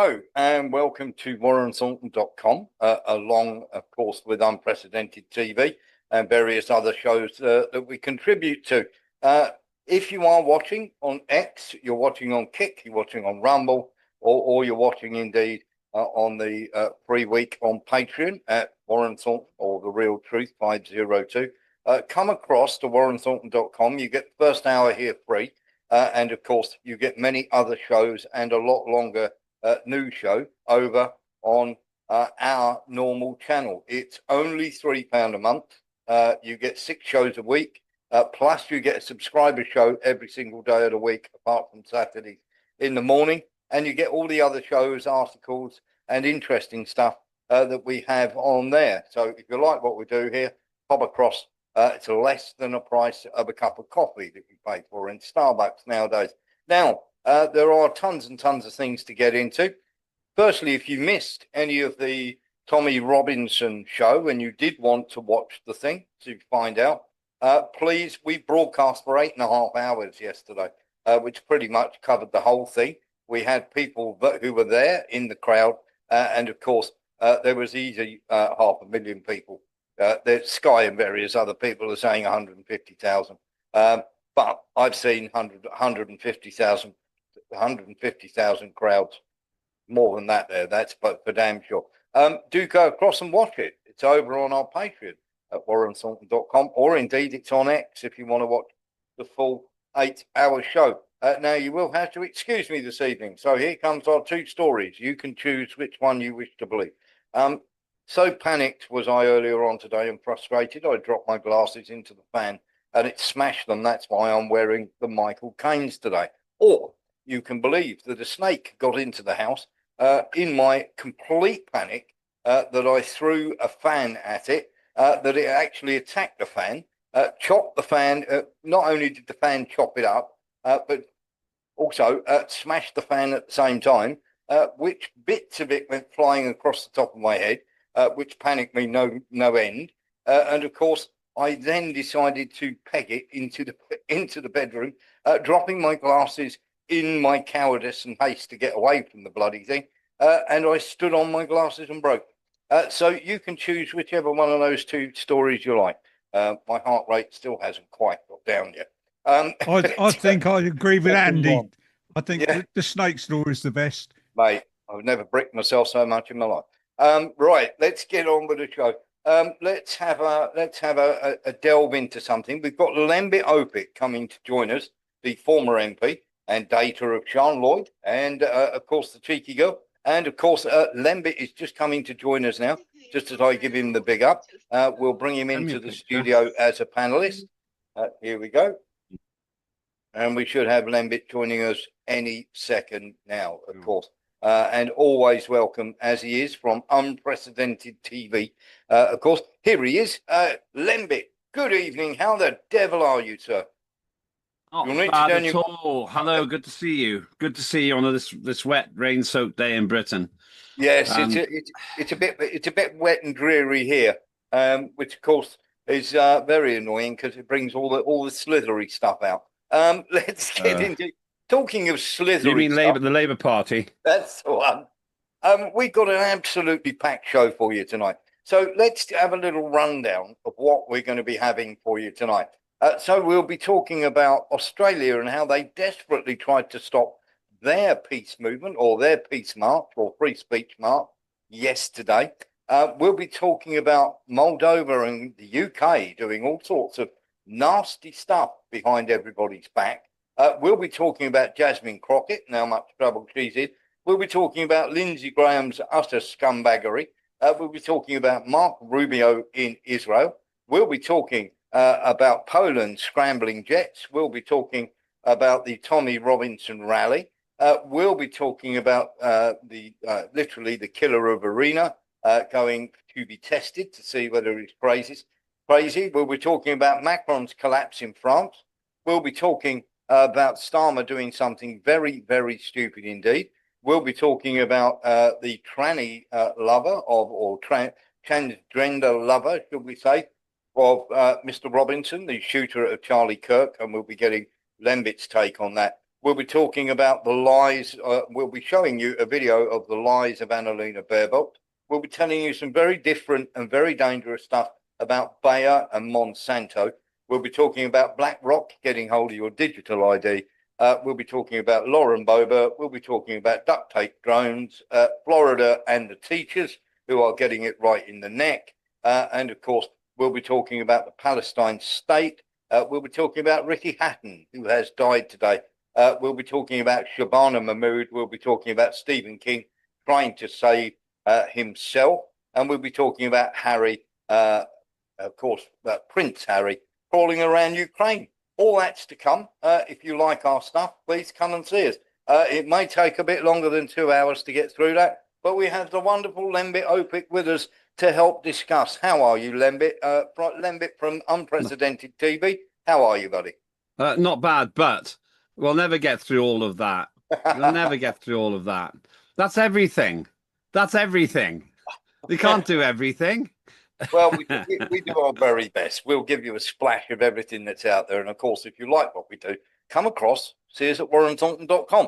Hello and welcome to warrenthornton.com, along, of course, with Unprecedented TV and various other shows that we contribute to. If you are watching on X, you're watching on Kick, you're watching on Rumble, or you're watching indeed on the free week on Patreon at Warren Thornton or The Real Truth 502. Come across to warrenthornton.com. You get the first hour here free. And of course, you get many other shows and a lot longer news show over on our normal channel. It's only £3 a month. You get 6 shows a week, plus you get a subscriber show every single day of the week, apart from Saturdays in the morning. And you get all the other shows, articles, and interesting stuff that we have on there. So if you like what we do here, pop across. It's less than the price of a cup of coffee that you pay for in Starbucks nowadays. Now, there are tons and tons of things to get into. Firstly, if you missed any of the Tommy Robinson show and you did want to watch the thing to find out, please, we broadcast for 8.5 hours yesterday, which pretty much covered the whole thing. We had people who were there in the crowd, and of course, there was easy 500,000 people. There's Sky and various other people are saying 150,000, but I've seen 150,000 crowds, more than that there. That's but for damn sure. Do go across and watch it. It's over on our Patreon at warrenthornton.com, or indeed it's on X if you want to watch the full 8-hour show. Now, you will have to excuse me this evening. So here comes our 2 stories. You can choose which one you wish to believe. So panicked was I earlier on today and frustrated, I dropped my glasses into the fan and it smashed them. That's why I'm wearing the Michael Caines today. Or you can believe that a snake got into the house in my complete panic, that I threw a fan at it, that it actually attacked the fan, chopped the fan. Not only did the fan chop it up, but also smashed the fan at the same time, which bits of it went flying across the top of my head. Which panicked me no end, and of course I then decided to peg it into the bedroom, dropping my glasses in my cowardice and haste to get away from the bloody thing, and I stood on my glasses and broke. So you can choose whichever one of those 2 stories you like. My heart rate still hasn't quite got down yet. I think I agree with Andy. One. I think the snake story is the best. Mate, I've never bricked myself so much in my life. Right, let's get on with the show. Let's have a delve into something. We've got Lembit Opit coming to join us, the former MP and dater of Sean Lloyd, and of course the cheeky girl. And of course, Lembit is just coming to join us now. Just as I give him the big up, we'll bring him into the studio as a panelist. Here we go. And we should have Lembit joining us any second now, of course. And always welcome, as he is, from Unprecedented TV. Of course, here he is. Lembit, good evening. How the devil are you, sir? Not bad at all. Hello, good to see you. Good to see you on this wet, rain-soaked day in Britain. Yes, it's a bit wet and dreary here, which of course is very annoying because it brings all the slithery stuff out. Let's get into. Talking of slithery, you mean stuff, the Labour Party? That's the one. We've got an absolutely packed show for you tonight. So let's have a little rundown of what we're going to be having for you tonight. So we'll be talking about Australia and how they desperately tried to stop their peace movement or their peace march or free speech march yesterday. We'll be talking about Moldova and the UK doing all sorts of nasty stuff behind everybody's back. We'll be talking about Jasmine Crockett and how much trouble she's in. We'll be talking about Lindsey Graham's utter scumbaggery. We'll be talking about Mark Rubio in Israel. We'll be talking about Poland scrambling jets. We'll be talking about the Tommy Robinson rally. We'll be talking about literally the killer of Arena going to be tested to see whether he's crazy. We'll be talking about Macron's collapse in France. We'll be talking about Starmer doing something very, very stupid indeed. We'll be talking about the tranny lover or transgender lover, should we say, of Mr. Robinson, the shooter of Charlie Kirk, and we'll be getting Lembit's take on that. We'll be talking about the lies. We'll be showing you a video of the lies of Annalena Baerbock. We'll be telling you some very different and very dangerous stuff about Bayer and Monsanto. We'll be talking about BlackRock getting hold of your digital ID. We'll be talking about Lauren Boebert. We'll be talking about duct tape drones, Florida and the teachers who are getting it right in the neck. And of course, we'll be talking about the Palestine state. We'll be talking about Ricky Hatton, who has died today. We'll be talking about Shabana Mahmood. We'll be talking about Stephen King trying to save himself. And we'll be talking about Harry, of course, Prince Harry, crawling around Ukraine. All that's to come. If you like our stuff, please come and see us. It may take a bit longer than 2 hours to get through that, but we have the wonderful Lembit Opik with us to help discuss. How are you, Lembit? Lembit from Unprecedented TV. How are you, buddy? Not bad, but we'll never get through all of that. We'll never get through all of that. That's everything. That's everything. We can't do everything. Well, we do our very best. We'll give you a splash of everything that's out there. And of course, if you like what we do, come across, see us at warrenthornton.com.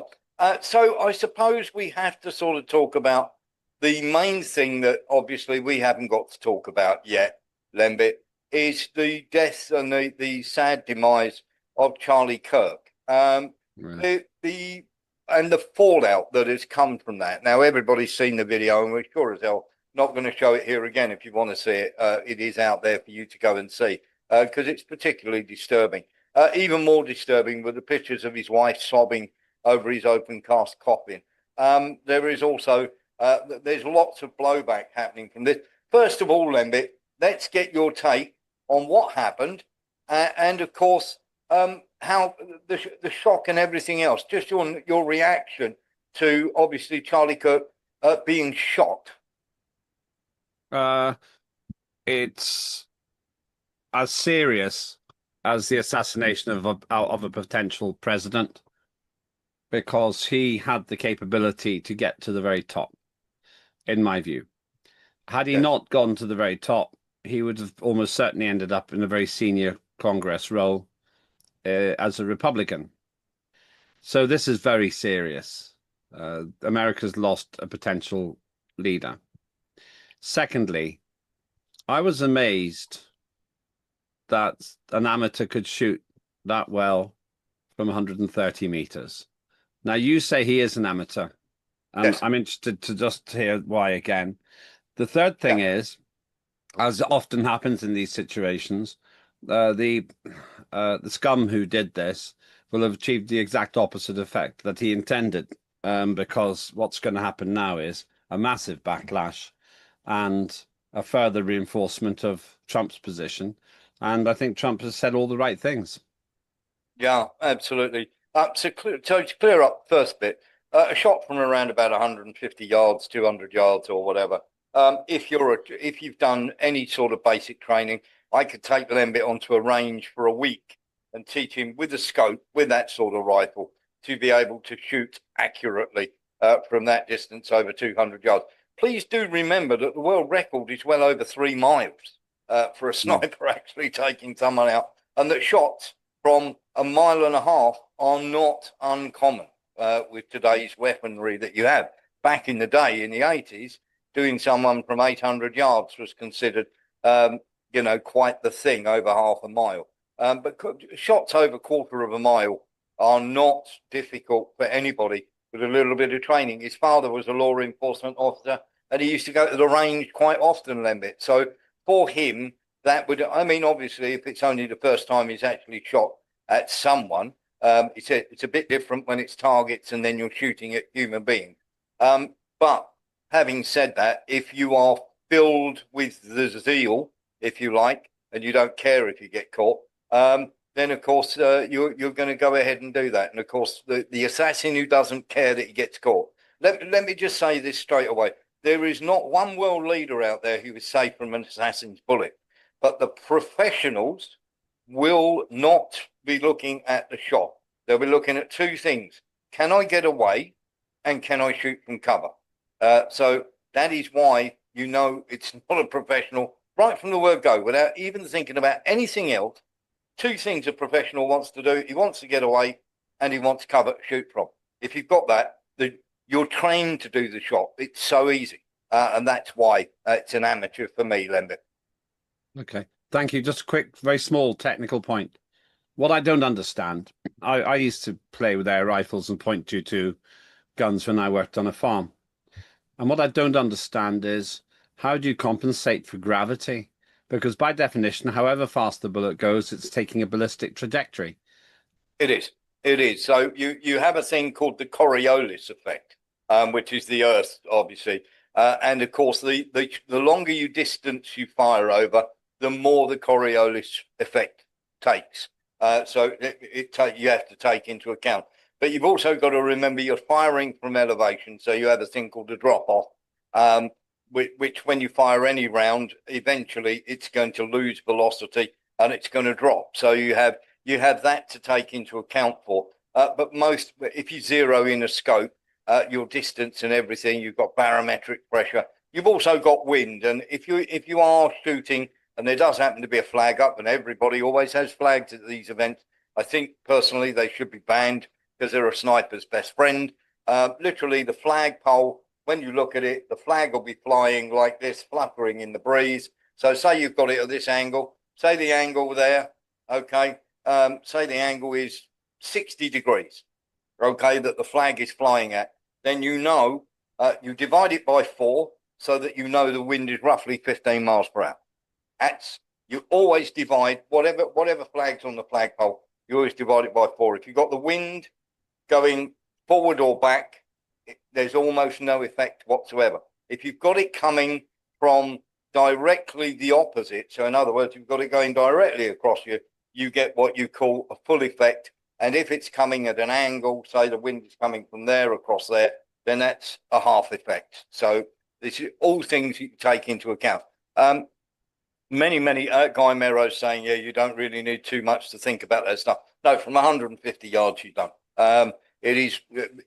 So I suppose we have to sort of talk about the main thing that obviously we haven't got to talk about yet, Lembit, is the death and the sad demise of Charlie Kirk. Right. And the fallout that has come from that. Now, everybody's seen the video, and we're sure as hell not going to show it here again. If you want to see it, it is out there for you to go and see, because it's particularly disturbing. Even more disturbing were the pictures of his wife sobbing over his open cast coffin. There is also, there's lots of blowback happening from this. First of all, Lembit, let's get your take on what happened, and of course, how the shock and everything else. Just your reaction to obviously Charlie Kirk being shot. It's as serious as the assassination of a potential president, because he had the capability to get to the very top, in my view. Had he not gone to the very top, he would have almost certainly ended up in a very senior Congress role as a Republican. So this is very serious. America's lost a potential leader. Secondly, I was amazed that an amateur could shoot that well from 130 meters. Now, you say he is an amateur, and Yes. I'm interested to just hear why again. The third thing is, as often happens in these situations, the scum who did this will have achieved the exact opposite effect that he intended, because what's going to happen now is a massive backlash and a further reinforcement of Trump's position. And I think Trump has said all the right things. Yeah, absolutely. So to clear up first bit, a shot from around about 150 yards, 200 yards or whatever. If you've done any sort of basic training, I could take Lembit onto a range for a week and teach him with a scope, with that sort of rifle, to be able to shoot accurately from that distance over 200 yards. Please do remember that the world record is well over 3 miles for a sniper actually taking someone out, and that shots from 1.5 miles are not uncommon with today's weaponry that you have. Back in the day, in the 80s, doing someone from 800 yards was considered, quite the thing over 0.5 mile. But shots over 1/4 mile are not difficult for anybody with a little bit of training. His father was a law enforcement officer, and he used to go to the range quite often, Lembit. So for him, that would, I mean, obviously, if it's only the first time he's actually shot at someone, it's a bit different when it's targets and then you're shooting at human beings. But having said that, if you are filled with the zeal, if you like, and you don't care if you get caught, then of course you're going to go ahead and do that. And of course, the assassin who doesn't care that he gets caught. Let me just say this straight away. There is not one world leader out there who is safe from an assassin's bullet, but the professionals will not be looking at the shot. They'll be looking at 2 things. Can I get away? And can I shoot from cover? So that is why it's not a professional right from the word go, without even thinking about anything else. 2 things a professional wants to do. He wants to get away and he wants cover to shoot from. If you've got that, you're trained to do the shot. It's so easy. And that's why it's an amateur for me, Lembit. Okay. Thank you. Just a quick, very small technical point. What I don't understand, I used to play with air rifles and .22 guns when I worked on a farm. And what I don't understand is, how do you compensate for gravity? Because by definition, however fast the bullet goes, it's taking a ballistic trajectory. It is. It is. So you have a thing called the Coriolis effect, which is the Earth, obviously. And of course, the longer you distance you fire over, the more the Coriolis effect takes. So you have to take into account. But you've also got to remember you're firing from elevation. So you have a thing called a drop off, which when you fire any round, eventually it's going to lose velocity and it's going to drop. So you have that to take into account for. But if you zero in a scope, your distance and everything, you've got barometric pressure. You've also got wind. And if you are shooting, and there does happen to be a flag up, and everybody always has flags at these events, I think personally they should be banned because they're a sniper's best friend. Literally, the flagpole, when you look at it, the flag will be flying like this, fluttering in the breeze. So say you've got it at this angle, say the angle there, okay, say the angle is 60 degrees, okay, that the flag is flying at, then you know, you divide it by 4 so that you know the wind is roughly 15 miles per hour. You always divide whatever flag's on the flagpole, you always divide it by 4. If you've got the wind going forward or back, there's almost no effect whatsoever. If you've got it coming from directly the opposite, so in other words, you've got it going directly across you, you get what you call a full effect. And if it's coming at an angle, say the wind is coming from there across there, then that's a half effect. So this is all things you take into account. Many Guy Merrow's saying, yeah, you don't really need too much to think about that stuff. No, from 150 yards, you don't. It is,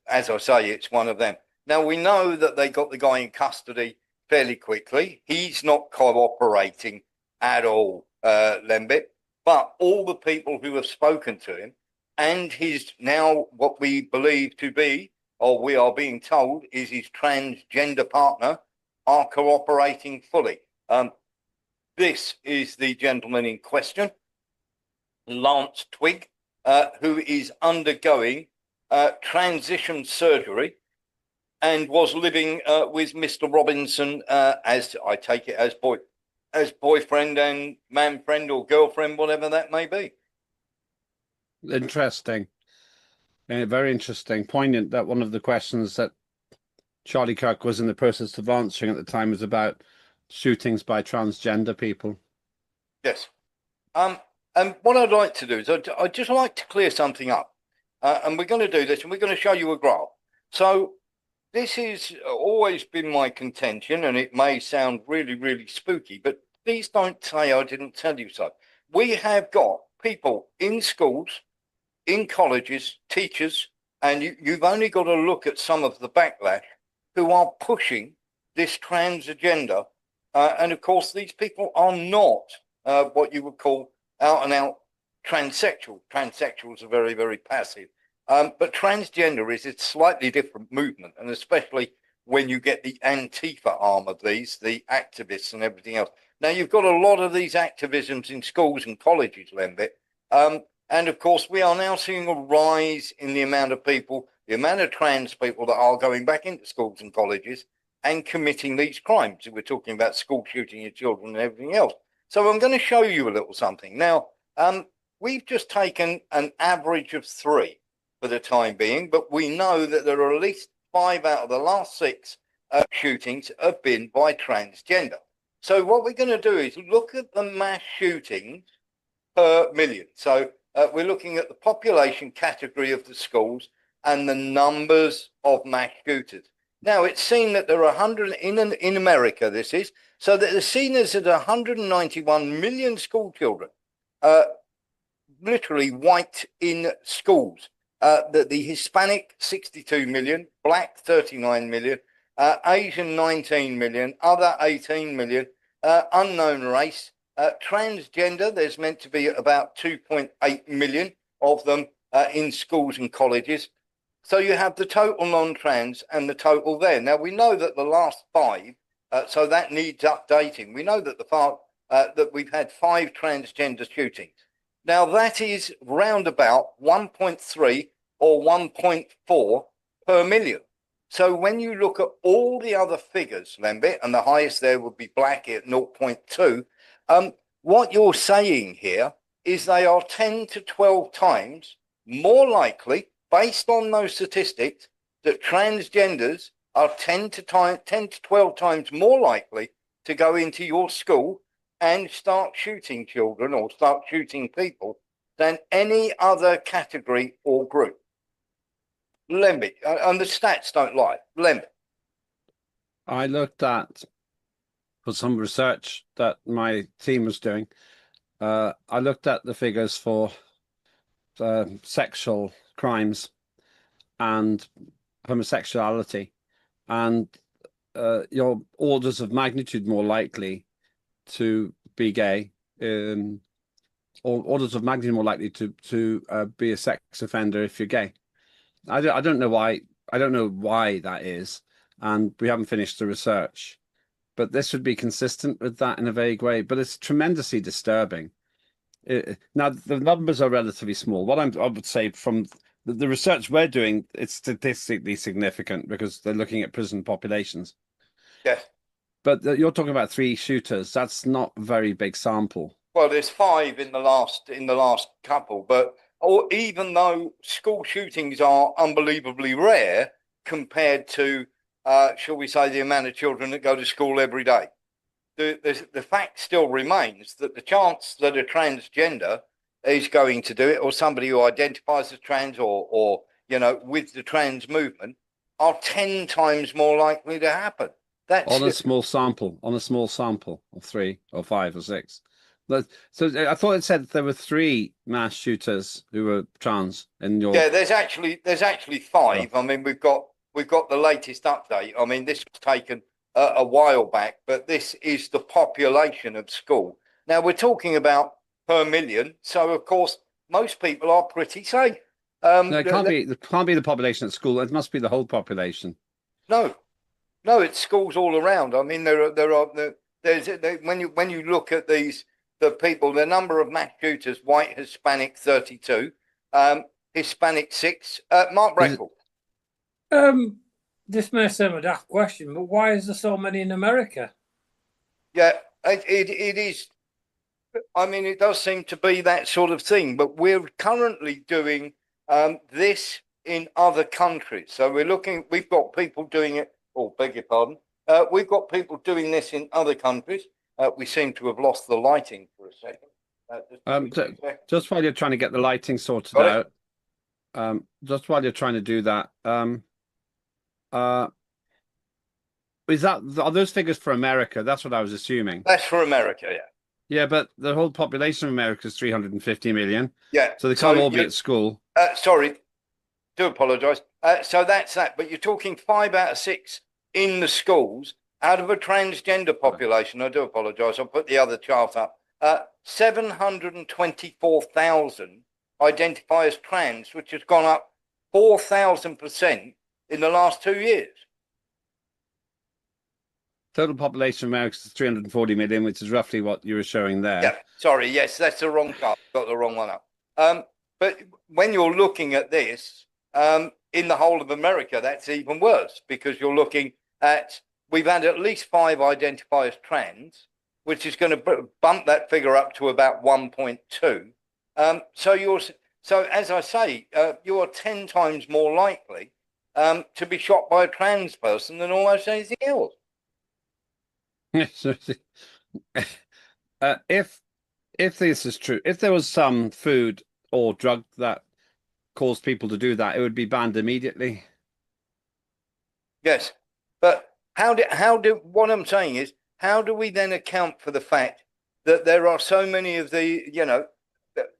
as I say, it's one of them. Now, we know that they got the guy in custody fairly quickly. He's not cooperating at all, Lembit. But all the people who have spoken to him and his now what we believe to be, or we are being told, is his transgender partner are cooperating fully. This is the gentleman in question, Lance Twigg, who is undergoing transition surgery and was living with Mr. Robinson, as I take it, as boyfriend and man friend or girlfriend, whatever that may be. Interesting. Very interesting. Poignant that one of the questions that Charlie Kirk was in the process of answering at the time was about shootings by transgender people. Yes. And what I'd like to do is I'd just like to clear something up. And we're going to do this, and we're going to show you a graph. So this has always been my contention, and it may sound really, really spooky, but please don't say I didn't tell you so. We have got people in schools, in colleges, teachers, and you've only got to look at some of the backlash who are pushing this trans agenda. And of course, these people are not what you would call out and out transsexual. Transsexuals are very, very passive. But transgender is a slightly different movement, and especially when you get the Antifa arm of these, the activists and everything else. Now, you've got a lot of these activisms in schools and colleges, Lembit. And of course, we are now seeing a rise in the amount of people, the amount of trans people that are going back into schools and colleges and committing these crimes. We're talking about school shooting your children and everything else. So I'm going to show you a little something. Now, we've just taken an average of 3 for the time being, but we know that there are at least 5 out of the last 6 shootings have been by transgender. So what we're going to do is look at the mass shootings per million. So we're looking at the population category of the schools and the numbers of mass shooters. Now, it's seen that there are 100 in America, this is, so that it's seen as 191 million school children, literally white in schools. The Hispanic, 62 million, black, 39 million, Asian, 19 million, other, 18 million, unknown race, transgender, there's meant to be about 2.8 million of them in schools and colleges. So you have the total non-trans and the total there. Now, we know that the last 5, so that needs updating. We know that that we've had 5 transgender shootings. Now, that is round about 1.3 or 1.4 per million. So when you look at all the other figures, Lembit, and the highest there would be Black at 0.2, what you're saying here is they are 10 to 12 times more likely, based on those statistics, that transgenders are 10 to 12 times more likely to go into your school and start shooting children or start shooting people than any other category or group. Lembit, and the stats don't lie. Lembit. I looked at, for some research that my team was doing, I looked at the figures for sexual crimes and homosexuality, and you're orders of magnitude more likely to be gay, or orders of magnitude more likely to be a sex offender if you're gay. I don't know why. I don't know why that is, and we haven't finished the research. But this would be consistent with that in a vague way. But it's tremendously disturbing. Now, the numbers are relatively small. What I would say from the research we're doing, it's statistically significant because they're looking at prison populations. Yes. But you're talking about 3 shooters. That's not a very big sample. Well, there's 5 in the last couple, but even though school shootings are unbelievably rare compared to, shall we say, the amount of children that go to school every day, the fact still remains that the chance that a transgender is going to do it, or somebody who identifies as trans, or with the trans movement, are 10 times more likely to happen. That's on a small sample of 3 or 5 or 6. So I thought it said there were 3 mass shooters who were trans in your. Yeah, there's actually 5. I mean, we've got the latest update. I mean, this was taken a while back, but this is the population of school. Now we're talking about per million, so of course most people are pretty safe. No, it can't be the population at school. It must be the whole population. No, it's schools all around. I mean, there's when you look at the people, the number of mass shooters: white, Hispanic 32, Hispanic 6. Mark Reckle. This may seem a daft question, but why is there so many in America? Yeah, it is. I mean, it does seem to be that sort of thing, but we're currently doing this in other countries. So we've got people doing it. Oh, beg your pardon. We've got people doing this in other countries. We seem to have lost the lighting for a second. Just while you're trying to get the lighting sorted out, just while you're trying to do that, are those figures for America? That's what I was assuming. That's for America, yeah. Yeah, but the whole population of America is 350 million. Yeah. So they can't all be at school. Sorry, do apologise. So that's that. But you're talking 5 out of 6 in the schools out of a transgender population. I do apologise. I'll put the other chart up. 724,000 identify as trans, which has gone up 4,000% in the last 2 years. Total population of America is 340 million, which is roughly what you were showing there. Yeah, sorry. Yes, that's the wrong chart. Got the wrong one up. But when you're looking at this, in the whole of America, that's even worse, because you're looking at, we've had at least 5 identify as trans, which is going to bump that figure up to about 1.2. So as I say, you are 10 times more likely to be shot by a trans person than almost anything else. If this is true, if there was some food or drug that caused people to do that, it would be banned immediately. Yes, but what I'm saying is, how do we then account for the fact that there are so many of the,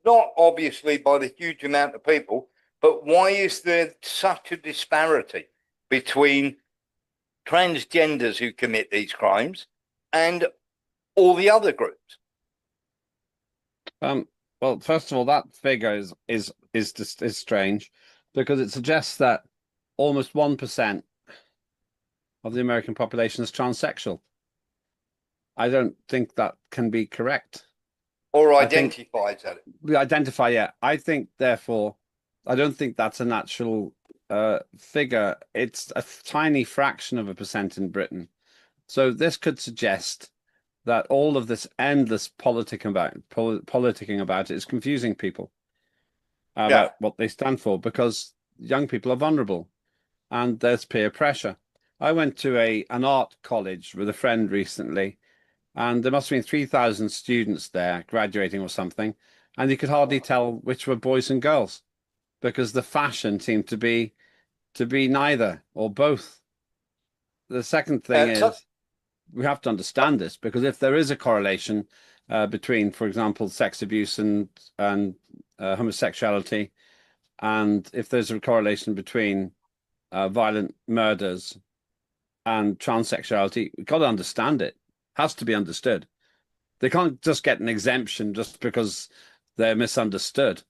not obviously by the huge amount of people, but why is there such a disparity between transgenders who commit these crimes and all the other groups? Well, first of all, that figure is strange because it suggests that almost 1% of the American population is transsexual. I don't think that can be correct. Or I think identifies that. we identify, yeah. I think, therefore, I don't think that's a natural figure. It's a tiny fraction of a percent in Britain. So this could suggest that all of this endless politicking about it is confusing people Yeah. about what they stand for, because young people are vulnerable and there's peer pressure. I went to an art college with a friend recently, and there must have been 3,000 students there graduating or something, and you could hardly tell which were boys and girls because the fashion seemed to be neither or both. The second thing So, is, we have to understand this, because if there is a correlation between, for example, sex abuse and homosexuality, and if there's a correlation between violent murders and transsexuality, we've got to understand it. Has to be understood. They can't just get an exemption just because they're misunderstood.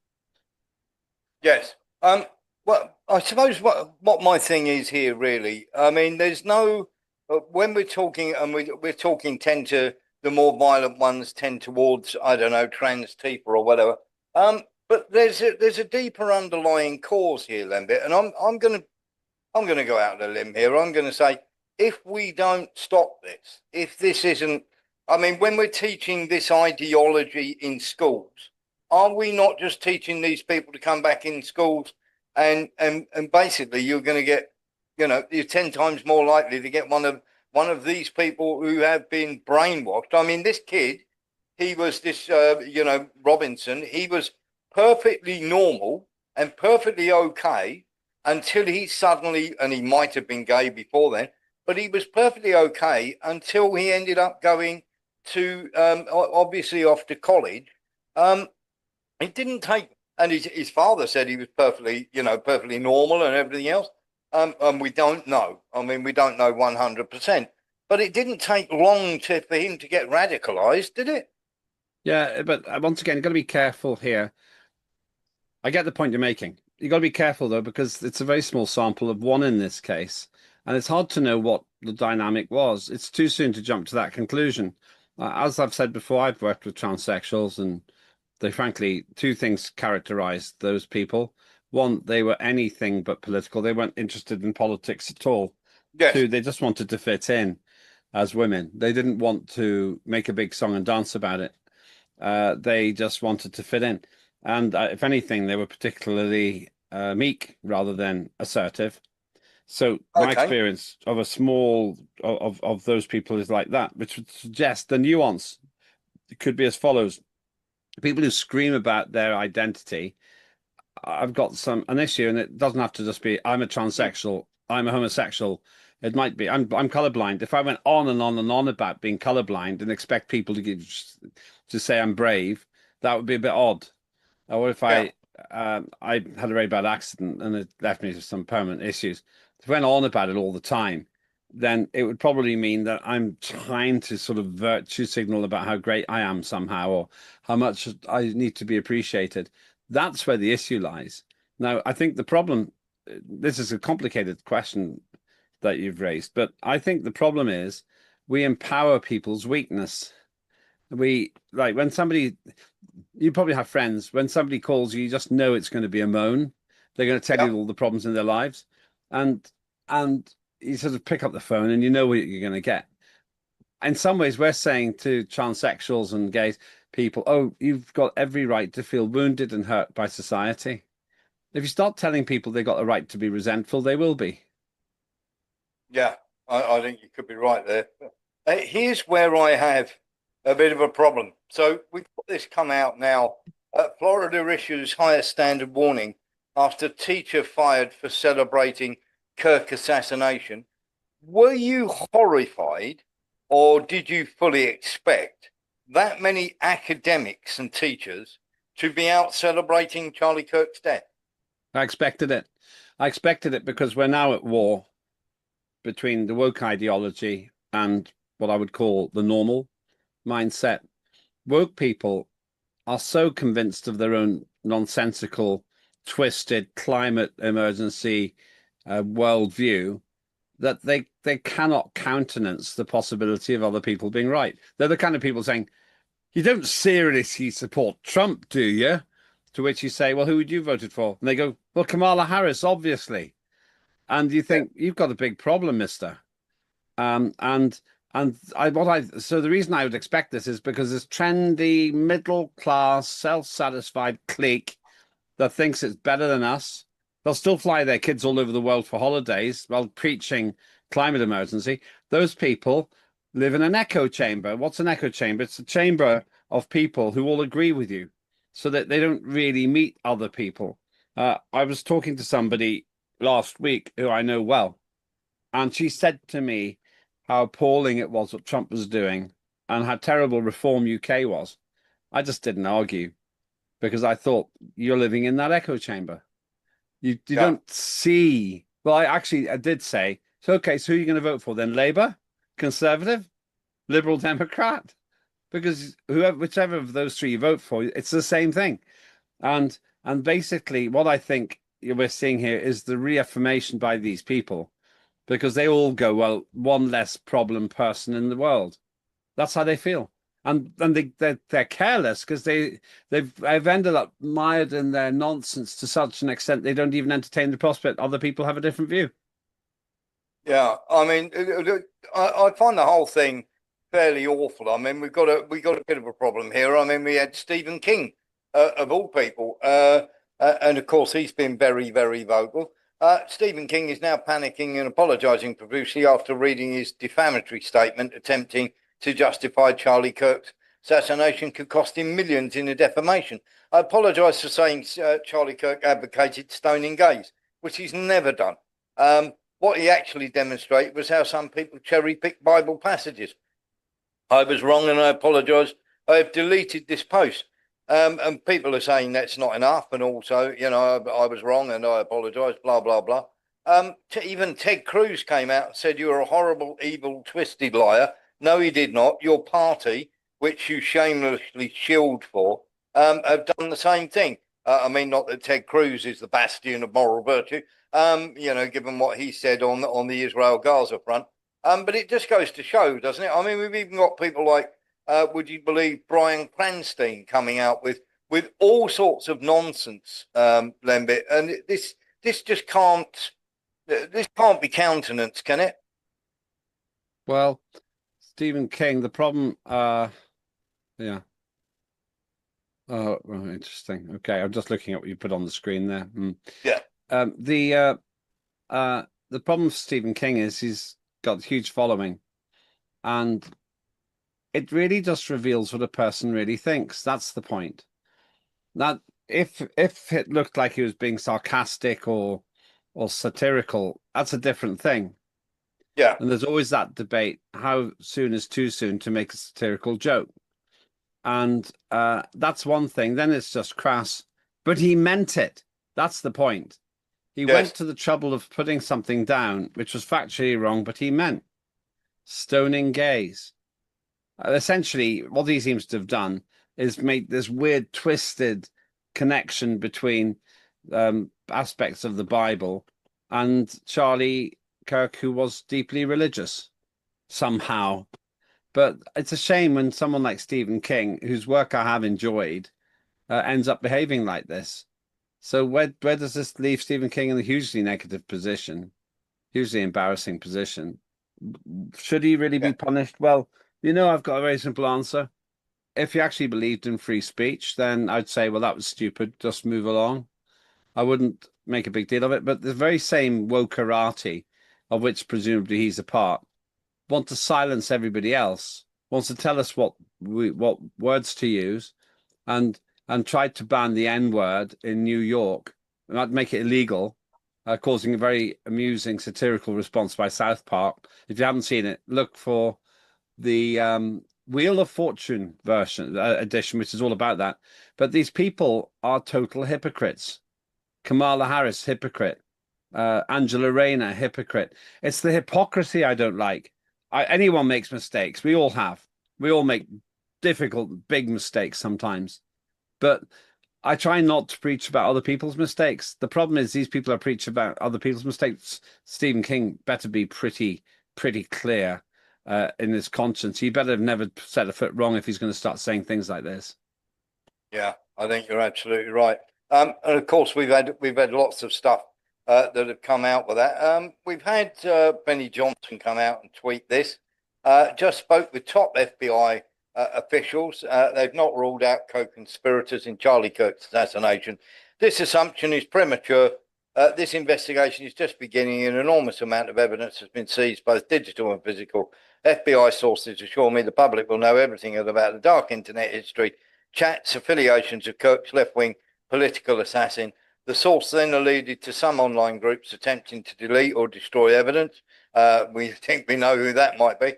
yes. Well, I suppose what my thing is here really. I mean, there's no when we're talking, and we're talking tend to the more violent ones tend towards, I don't know, trans people or whatever. But there's a deeper underlying cause here, Lembit, and I'm gonna go out on a limb here. I'm gonna say, if we don't stop this, if this isn't, I mean, when we're teaching this ideology in schools, are we not just teaching these people to come back in schools and basically you're going to get, you're 10 times more likely to get one of these people who have been brainwashed. I mean, this kid, he was this, Robinson, he was perfectly normal and perfectly okay until he suddenly, and he might have been gay before then, but he was perfectly okay until he ended up going to, obviously off to college. It didn't take, and his father said he was perfectly, perfectly normal and everything else. And we don't know. I mean, we don't know 100%. But it didn't take long for him to get radicalized, did it? Yeah, but once again, you've got to be careful here. I get the point you're making. You've got to be careful, though, because it's a very small sample of one in this case. And it's hard to know what the dynamic was. It's too soon to jump to that conclusion. As I've said before, I've worked with transsexuals, and they frankly, two things characterized those people. One, they were anything but political. They weren't interested in politics at all. Yes. Two, they just wanted to fit in as women. They didn't want to make a big song and dance about it. They just wanted to fit in. And if anything, they were particularly meek rather than assertive. So my Okay. experience of a small of those people is like that, which would suggest the nuance could be as follows. People who scream about their identity, I've got an issue, and it doesn't have to just be I'm a transsexual, I'm a homosexual. It might be I'm colorblind. If I went on and on and on about being colorblind and expect people to say I'm brave, that would be a bit odd. Or if Yeah. I had a very bad accident and it left me with some permanent issues. If I went on about it all the time, then it would probably mean that I'm trying to sort of virtue signal about how great I am somehow, or how much I need to be appreciated. That's where the issue lies. Now, I think the problem, this is a complicated question that you've raised, but I think the problem is we empower people's weakness. We, like, when somebody, you probably have friends, when somebody calls you, you just know it's going to be a moan. They're going to tell Yeah. you all the problems in their lives. And you sort of pick up the phone and you know what you're going to get. In some ways, we're saying to transsexuals and gays people, oh, you've got every right to feel wounded and hurt by society. If you start telling people they've got a right to be resentful, they will be. Yeah. I think you could be right there. Here's where I have a bit of a problem. So we've got this come out now. Florida issues higher standard warning after teacher fired for celebrating Kirk assassination. Were you horrified, or did you fully expect that many academics and teachers to be out celebrating Charlie Kirk's death? I expected it. I expected it because we're now at war between the woke ideology and what I would call the normal mindset. Woke people are so convinced of their own nonsensical, twisted climate emergency worldview that they cannot countenance the possibility of other people being right. They're the kind of people saying, "You don't seriously support Trump, do you?" To which you say, "Well, who would you voted for?" And they go, "Well, Kamala Harris, obviously." And you think, you've got a big problem, mister. And so the reason I would expect this is because this trendy, middle class, self-satisfied clique that thinks it's better than us, they'll still fly their kids all over the world for holidays while preaching climate emergency. Those people live in an echo chamber. What's an echo chamber? It's a chamber of people who all agree with you, so that they don't really meet other people. I was talking to somebody last week who I know well, and she said to me how appalling it was what Trump was doing and how terrible Reform UK was. I just didn't argue because I thought, you're living in that echo chamber. You don't see. Well, I did say, so okay, so who are you going to vote for then? Labour, Conservative, Liberal Democrat? Because whichever of those three you vote for, it's the same thing. And basically what I think we're seeing here is the reaffirmation by these people, because they all go, well, one less problem person in the world. That's how they feel. And they're careless because they've ended up mired in their nonsense to such an extent they don't even entertain the prospect other people have a different view. Yeah, I mean, I find the whole thing fairly awful. I mean, we got a bit of a problem here. I mean, we had Stephen King, of all people, and of course he's been very, very vocal. Stephen King is now panicking and apologising profusely after reading his defamatory statement, attempting to justify Charlie Kirk's assassination could cost him millions in a defamation. I apologise for saying Charlie Kirk advocated stoning gays, which he's never done. What he actually demonstrated was how some people cherry-pick Bible passages. I was wrong and I apologise. I have deleted this post. And people are saying that's not enough. And also, you know, I was wrong and I apologise, blah, blah, blah. Even Ted Cruz came out and said, "You're a horrible, evil, twisted liar." No, he did not. Your party, which you shamelessly shilled for, have done the same thing. I mean, not that Ted Cruz is the bastion of moral virtue, you know, given what he said on the Israel-Gaza front. But it just goes to show, doesn't it? I mean, we've even got people like, would you believe, Brian Cranston coming out with all sorts of nonsense, Lembit, and this just can't be countenanced, can it? Well, Stephen King, the problem, yeah. Oh, interesting. Okay, I'm just looking at what you put on the screen there. Yeah. The problem with Stephen King is he's got a huge following, and it really just reveals what a person really thinks. That's the point. That if it looked like he was being sarcastic or satirical, that's a different thing. Yeah. And there's always that debate, how soon is too soon to make a satirical joke? And that's one thing. Then it's just crass. But he meant it. That's the point. He went to the trouble of putting something down, which was factually wrong, but he meant stoning gays. Essentially, what he seems to have done is make this weird, twisted connection between aspects of the Bible and Charlie Kirk, who was deeply religious somehow. But it's a shame when someone like Stephen King, whose work I have enjoyed, ends up behaving like this. So where does this leave Stephen King in a hugely negative position, hugely embarrassing position? Should he really be punished? Well, you know, I've got a very simple answer. If he actually believed in free speech, then I'd say, well, that was stupid. Just move along. I wouldn't make a big deal of it. But the very same wokerati, of which presumably he's a part, want to silence everybody else, wants to tell us what words to use, and tried to ban the N-word in New York, and that'd make it illegal, causing a very amusing satirical response by South Park. If you haven't seen it, look for the Wheel of Fortune version edition, which is all about that. But these people are total hypocrites. Kamala Harris, hypocrite. Angela Rayner, hypocrite. It's the hypocrisy I don't like. Anyone makes mistakes. We all have. We all make difficult, big mistakes sometimes. But I try not to preach about other people's mistakes. The problem is these people are preaching about other people's mistakes. Stephen King better be pretty clear in his conscience. He better have never set a foot wrong if he's going to start saying things like this. Yeah, I think you're absolutely right. And of course, we've had lots of stuff that have come out with that. We've had Benny Johnson come out and tweet this. Just spoke with top FBI officials. They've not ruled out co-conspirators in Charlie Kirk's assassination. This assumption is premature. This investigation is just beginning. An enormous amount of evidence has been seized, both digital and physical. FBI sources assure me the public will know everything about the dark internet history, chats, affiliations of Kirk's left-wing political assassin. The source then alluded to some online groups attempting to delete or destroy evidence. We think we know who that might be.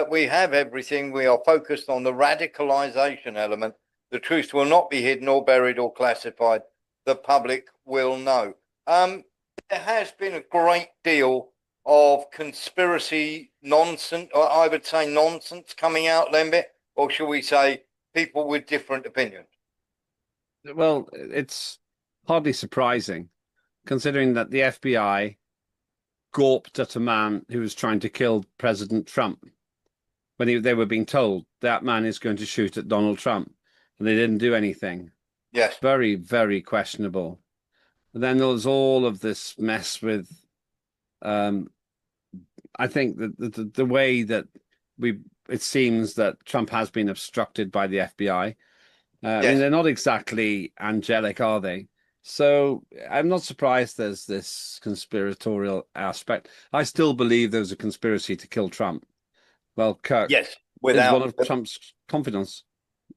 We have everything. We are focused on the radicalization element. The truth will not be hidden or buried or classified. The public will know. There has been a great deal of conspiracy nonsense, or I would say nonsense, coming out, Lembit, or shall we say people with different opinions? Well, it's hardly surprising, considering that the FBI gawped at a man who was trying to kill President Trump when they were being told that man is going to shoot at Donald Trump, and they didn't do anything. Yes. Very, very questionable. And then there was all of this mess with, I think that the way that it seems that Trump has been obstructed by the FBI. I mean, they're not exactly angelic, are they? So I'm not surprised there's this conspiratorial aspect. I still believe there's a conspiracy to kill Trump. Well, Kirk is one of Trump's confidants.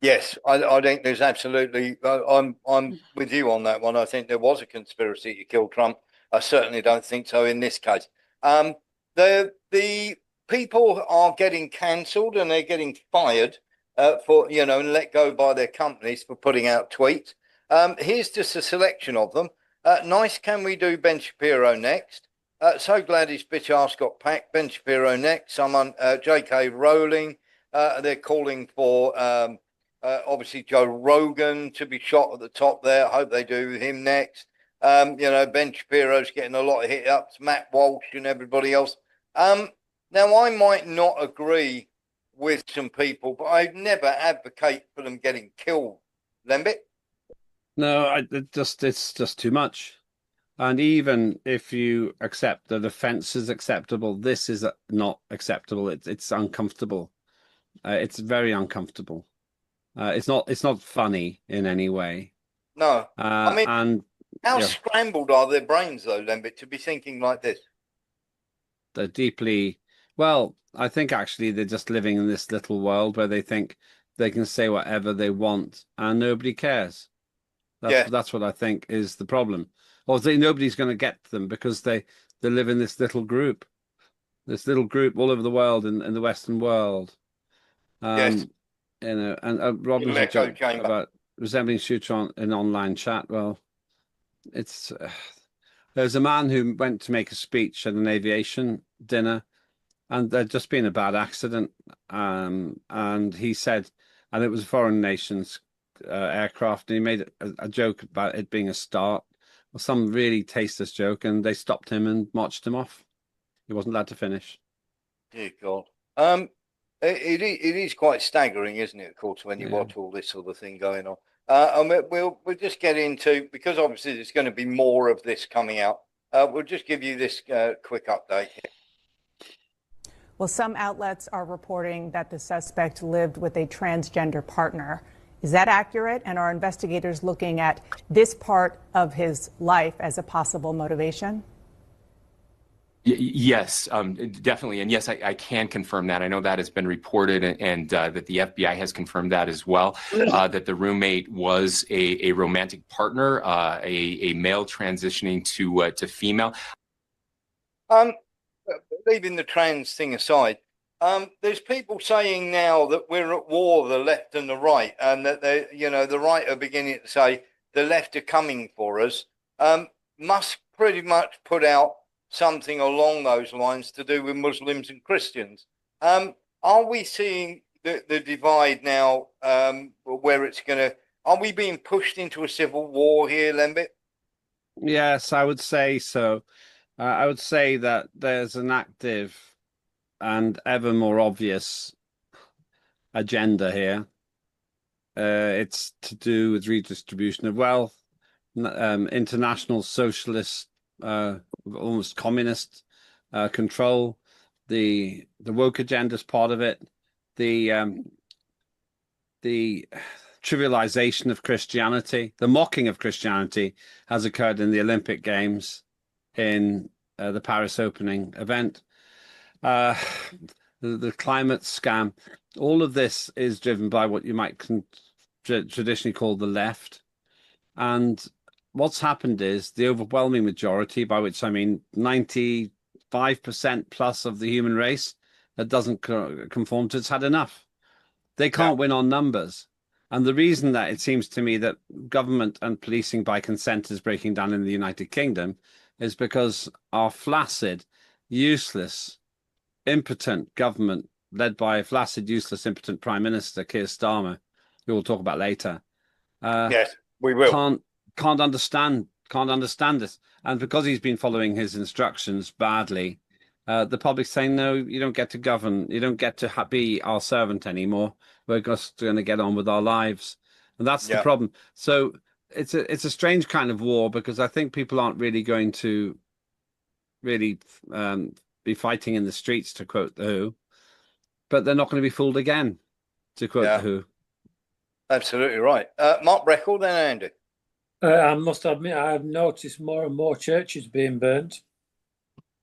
Yes, I think there's absolutely. I'm with you on that one. I think there was a conspiracy to kill Trump. I certainly don't think so in this case. The people are getting cancelled and they're getting fired for and let go by their companies for putting out tweets. Here's just a selection of them. Nice, can we do Ben Shapiro next? So glad his bitch ass got packed. Ben Shapiro next. Someone, J.K. Rowling. They're calling for obviously Joe Rogan to be shot at the top there. I hope they do him next. Ben Shapiro's getting a lot of hit ups. Matt Walsh and everybody else. Now I might not agree with some people, but I never advocate for them getting killed. Lembit? No, it's just too much. And even if you accept that offence is acceptable, this is not acceptable. It's uncomfortable. It's very uncomfortable. It's not funny in any way. No. I mean, and how scrambled are their brains, though, Lembit, to be thinking like this? They're deeply... Well, I think actually they're just living in this little world where they think they can say whatever they want and nobody cares. That's what I think is the problem. Or nobody's going to get them because they live in this little group all over the world in the Western world. And Robin's a joke about resembling shooter in online chat. Well, it's there's a man who went to make a speech at an aviation dinner, and there'd just been a bad accident. And he said, and it was a foreign nation's aircraft, and he made a joke about it being a start, or some really tasteless joke, and they stopped him and marched him off. He wasn't allowed to finish. Dear God. It is quite staggering, isn't it, of course, when you watch all this sort of thing going on. And we'll just get into, because obviously there's going to be more of this coming out. We'll just give you this quick update here. Well, some outlets are reporting that the suspect lived with a transgender partner. Is that accurate? And are investigators looking at this part of his life as a possible motivation? Yes, definitely. And yes, I can confirm that. I know that has been reported and that the FBI has confirmed that as well, that the roommate was a romantic partner, a male transitioning to female. Leaving the trans thing aside, there's people saying now that we're at war, the left and the right, and that the right are beginning to say the left are coming for us. Musk pretty much put out something along those lines to do with Muslims and Christians. Are we seeing the divide now where it's going to are we being pushed into a civil war here, Lembit? Yes, I would say so. I would say that there's an active and ever more obvious agenda here. It's to do with redistribution of wealth, international socialist, almost communist control. The woke agenda is part of it. The trivialization of Christianity, the mocking of Christianity, has occurred in the Olympic Games, in the Paris opening event. The climate scam, all of this is driven by what you might traditionally call the left. And what's happened is the overwhelming majority, by which I mean 95% plus of the human race that doesn't conform to it's had enough. They can't win on numbers. And the reason that it seems to me that government and policing by consent is breaking down in the United Kingdom is because our flaccid, useless, impotent government led by a flaccid, useless, impotent Prime Minister, Keir Starmer, who we'll talk about later. Yes, we will. Can't understand this. And because he's been following his instructions badly, the public's saying, no, you don't get to govern. You don't get to be our servant anymore. We're just going to get on with our lives. And that's the problem. So it's a strange kind of war, because I think people aren't really going to really be fighting in the streets, to quote The Who, but they're not going to be fooled again, to quote The Who. Absolutely right. Mark Breckle, then Andy. I must admit, I've noticed more and more churches being burnt.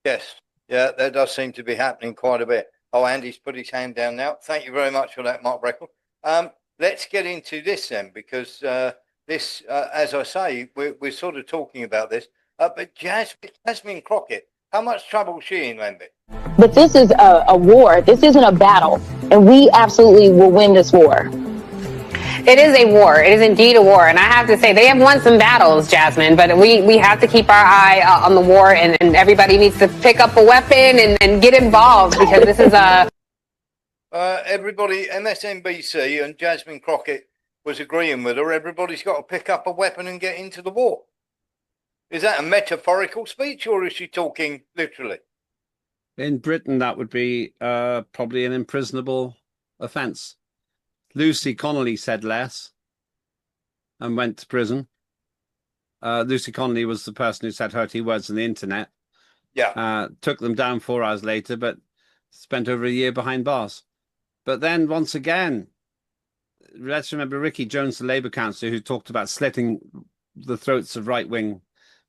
Yes, yeah, that does seem to be happening quite a bit. Oh, Andy's put his hand down now. Thank you very much for that, Mark Breckle. Let's get into this then, because this, as I say, we're sort of talking about this. But Jasmine Crockett, how much trouble is she in, Lambert? But this is a war. This isn't a battle. And we absolutely will win this war. It is a war. It is indeed a war. And I have to say, they have won some battles, Jasmine, but we have to keep our eye on the war, and everybody needs to pick up a weapon and get involved, because this is a... Everybody, MSNBC and Jasmine Crockett was agreeing with her. Everybody's got to pick up a weapon and get into the war. Is that a metaphorical speech, or is she talking literally? In Britain, that would be probably an imprisonable offence. Lucy Connolly said less and went to prison. Lucy Connolly was the person who said hurty words on the internet. Yeah. Took them down 4 hours later, but spent over a year behind bars. But then once again, let's remember Ricky Jones, the Labour councillor, who talked about slitting the throats of right-wing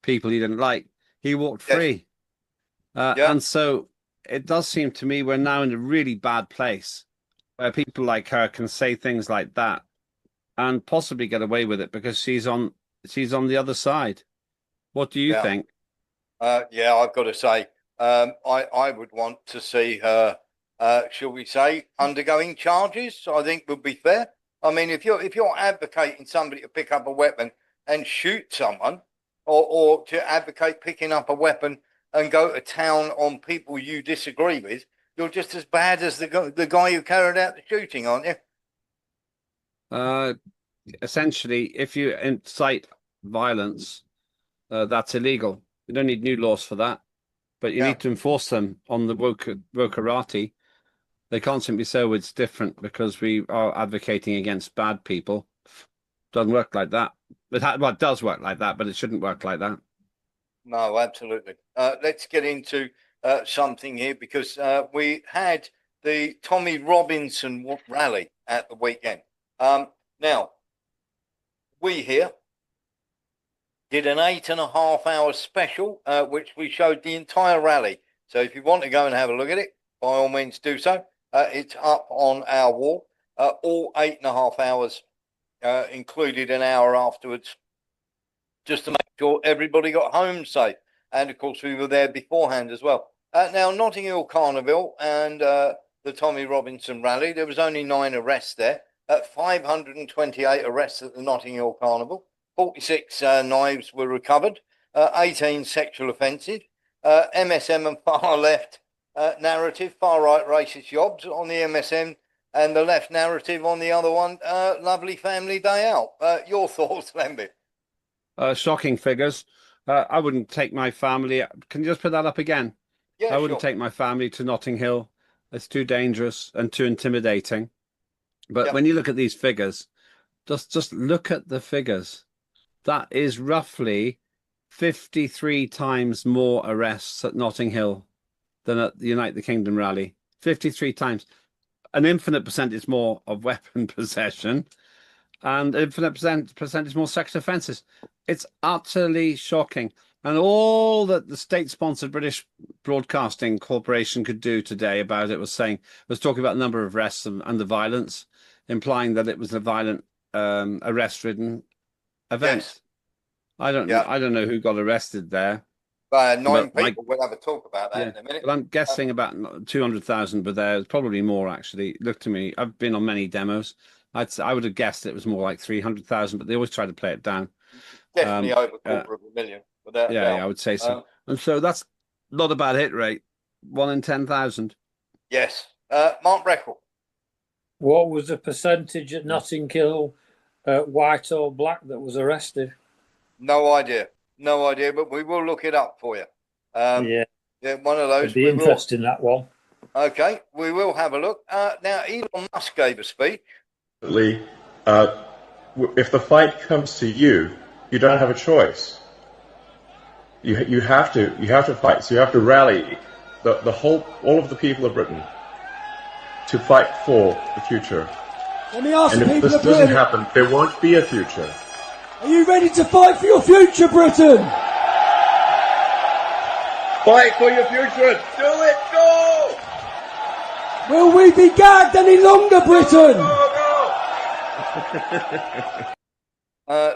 people he didn't like. He walked free. And so it does seem to me we're now in a really bad place, where people like her can say things like that and possibly get away with it because she's on the other side. What do you think? Yeah, I've got to say, I would want to see her, shall we say, undergoing charges. I think would be fair. I mean, if you're advocating somebody to pick up a weapon and shoot someone, or to advocate picking up a weapon and go to town on people you disagree with, you're just as bad as the guy who carried out the shooting, aren't you? Essentially, if you incite violence, that's illegal. You don't need new laws for that, but you need to enforce them on the wokerati. They can't simply say, oh, it's different because we are advocating against bad people. Doesn't work like that. It does work like that, but it shouldn't work like that. No, absolutely. Let's get into something here, because we had the Tommy Robinson rally at the weekend. Now, we here did an 8.5 hour special, which we showed the entire rally. So if you want to go and have a look at it, by all means do so. It's up on our wall. All 8.5 hours, included an hour afterwards, just to make sure everybody got home safe. And of course, we were there beforehand as well. Now, Notting Hill Carnival and the Tommy Robinson rally, there was only 9 arrests there. 528 arrests at the Notting Hill Carnival. 46 knives were recovered. 18 sexual offences. MSM and far left narrative, far right racist jobs on the MSM and the left narrative on the other one, lovely family day out. Your thoughts, Lambie? Shocking figures. I wouldn't take my family. Can you just put that up again? Yeah, I wouldn't sure. take my family to Notting Hill. It's too dangerous and too intimidating. But Yep. when you look at these figures, just look at the figures. That is roughly 53 times more arrests at Notting Hill than at the United Kingdom rally. 53 times. An infinite percentage more of weapon possession and infinite percentage more sex offences. It's utterly shocking. And all that the state-sponsored British Broadcasting Corporation could do today about it was talking about the number of arrests and the violence, implying that it was a violent, arrest-ridden event. Yes. I don't know who got arrested there. 9 people. We'll have a talk about that in a minute. But I'm guessing about 200,000 were there. Probably more, actually. Look to me. I've been on many demos. I would have guessed it was more like 300,000, but they always try to play it down. Definitely over a quarter of a million. Without yeah, I would say so. And so that's not a bad hit rate. 1 in 10,000. Yes. Mark Breckle. What was the percentage at Notting Hill, white or black, that was arrested? No idea. No idea, but we will look it up for you. Yeah, one of those. It'd be interesting, that one. Okay, we will have a look. Now, Elon Musk gave a speech. If the fight comes to you, you don't have a choice. You have to fight. So you have to rally all of the people of Britain to fight for the future. Let me ask and if this doesn't happen, there won't be a future. Are you ready to fight for your future, Britain? Fight for your future. Do it. Go. Will we be gagged any longer, Britain?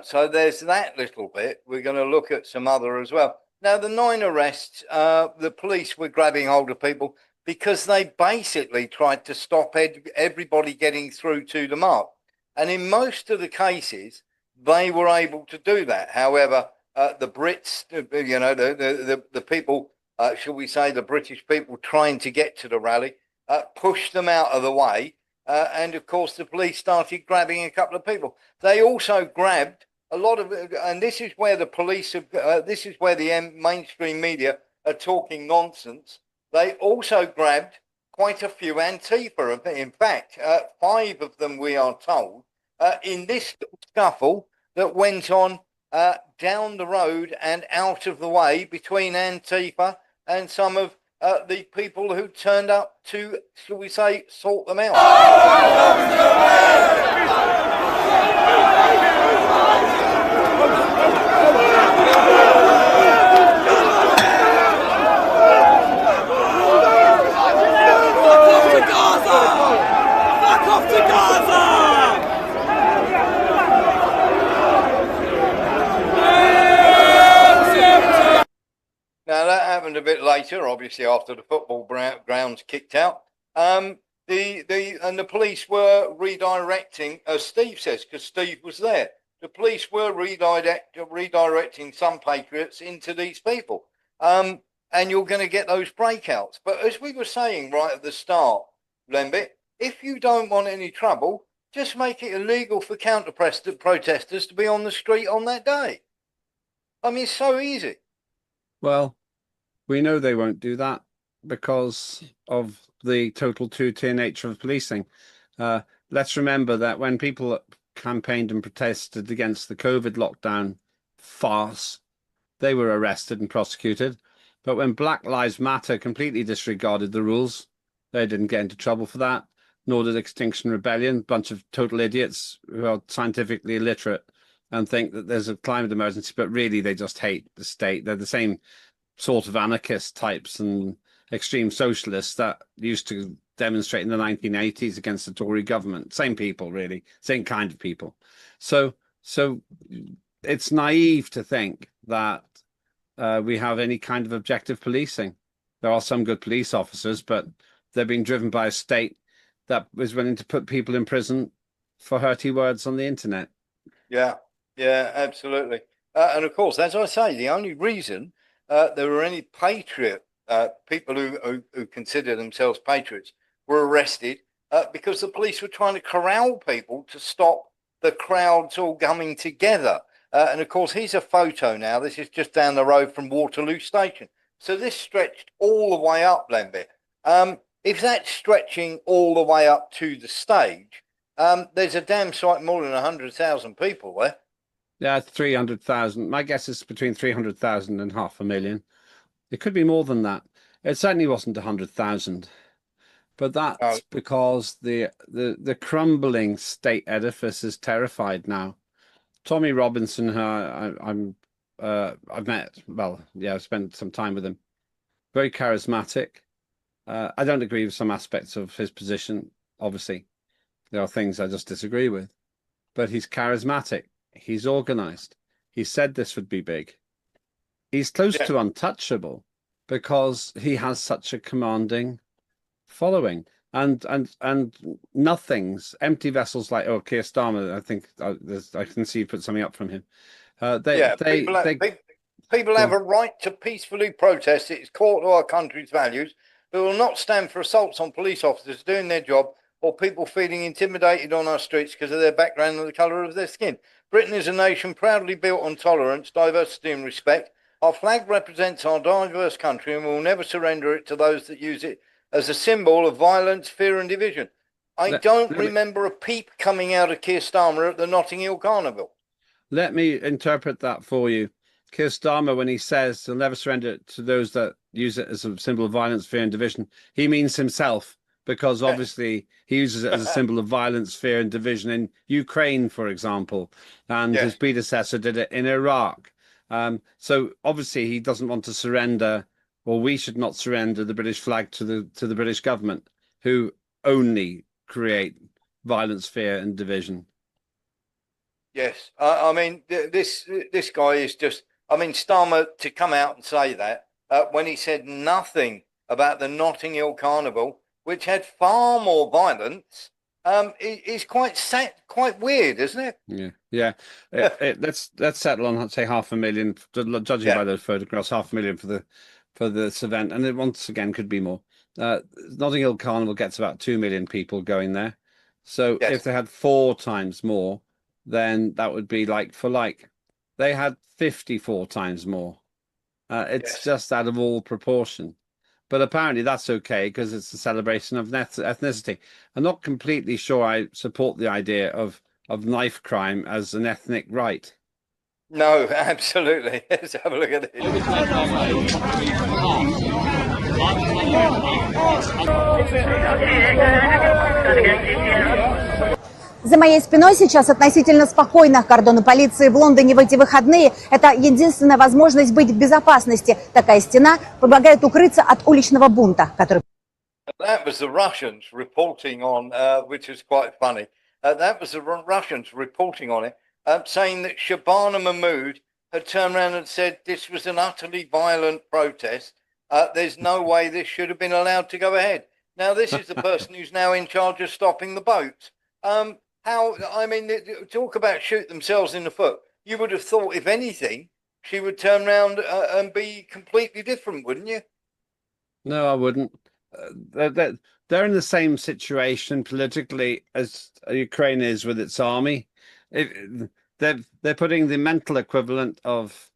So there's that little bit. We're going to look at some other as well. Now, the 9 arrests, the police were grabbing hold of people because they basically tried to stop everybody getting through to the mark. And in most of the cases, they were able to do that. However, the Brits, the people, shall we say, the British people trying to get to the rally, pushed them out of the way. And of course, the police started grabbing a couple of people. They also grabbed a lot of, and this is where the police, this is where the mainstream media are talking nonsense. They also grabbed quite a few Antifa. In fact, 5 of them, we are told, in this scuffle that went on down the road and out of the way between Antifa and some of the people who turned up to, shall we say, sort them out. Back off to Gaza! Now, that happened a bit later, obviously, after the football grounds kicked out. The police were redirecting, as Steve says, because Steve was there. The police were redirecting some patriots into these people. And you're going to get those breakouts. But as we were saying right at the start, Lembit, if you don't want any trouble, just make it illegal for protesters to be on the street on that day. I mean, it's so easy. Well, we know they won't do that because of the total two-tier nature of policing. Let's remember that when people campaigned and protested against the COVID lockdown farce, they were arrested and prosecuted. But when Black Lives Matter completely disregarded the rules, they didn't get into trouble for that, nor did Extinction Rebellion, a bunch of total idiots who are scientifically illiterate and think that there's a climate emergency, but really they just hate the state. They're the same sort of anarchist types and extreme socialists that used to demonstrate in the 1980s against the Tory government. Same people, really, same kind of people. So it's naive to think that we have any kind of objective policing. There are some good police officers, but they're being driven by a state that is willing to put people in prison for hurty words on the internet. Yeah, absolutely. And of course, as I say, the only reason there were any patriot people who consider themselves patriots were arrested because the police were trying to corral people to stop the crowds all coming together. And of course, here's a photo now. This is just down the road from Waterloo Station. So this stretched all the way up, Lembit. If that's stretching all the way up to the stage, there's a damn sight more than 100,000 people there. Yeah, 300,000. My guess is between 300,000 and 500,000. It could be more than that. It certainly wasn't 100,000. But that's because the crumbling state edifice is terrified now. Tommy Robinson, I've met. Well, yeah, I've spent some time with him. Very charismatic. I don't agree with some aspects of his position. Obviously, there are things I just disagree with. But he's charismatic. He's organised. He said this would be big. He's close to untouchable because he has such a commanding following, and nothing's empty vessels like Keir Starmer. I think I can see you put something up from him. People have a right to peacefully protest. It's core to our country's values. We will not stand for assaults on police officers doing their job or people feeling intimidated on our streets because of their background or the colour of their skin. Britain is a nation proudly built on tolerance, diversity and respect. Our flag represents our diverse country and we will never surrender it to those that use it as a symbol of violence, fear and division. I don't remember a peep coming out of Keir Starmer at the Notting Hill Carnival. Let me interpret that for you. Keir Starmer, when he says he'll never surrender it to those that use it as a symbol of violence, fear and division, he means himself, because obviously he uses it as a symbol of violence, fear and division in Ukraine, for example, and his predecessor did it in Iraq. So obviously he doesn't want to surrender, or we should not surrender the British flag to the British government, who only create violence, fear and division. Yes, I mean, this guy is just, I mean, Starmer to come out and say that when he said nothing about the Notting Hill Carnival, which had far more violence, is quite weird, isn't it? Yeah. Let's settle on, say, 500,000, judging by those photographs, 500,000 for this event, and it once again could be more. Notting Hill Carnival gets about 2 million people going there, so if they had 4 times more, then that would be like for like. They had 54 times more. It's just out of all proportion. But apparently that's okay because it's a celebration of ethnicity. I'm not completely sure I support the idea of knife crime as an ethnic right. No, absolutely. Let's have a look at this. За моей спиной сейчас относительно спокойно. Кордоны полиции в Лондоне в эти выходные – это единственная возможность быть в безопасности. Такая стена помогает укрыться от уличного бунта, который... That was the Russians reporting on, which is quite funny. That was the Russians reporting on it, saying that Shabana Mahmood had turned around and said this was an utterly violent protest. There's no way this should have been allowed to go ahead. Now, this is the person who's now in charge of stopping the boats. I mean, talk about shoot themselves in the foot. You would have thought, if anything, she would turn around and be completely different, wouldn't you? No, I wouldn't. They're in the same situation politically as Ukraine is with its army. They're putting the mental equivalent of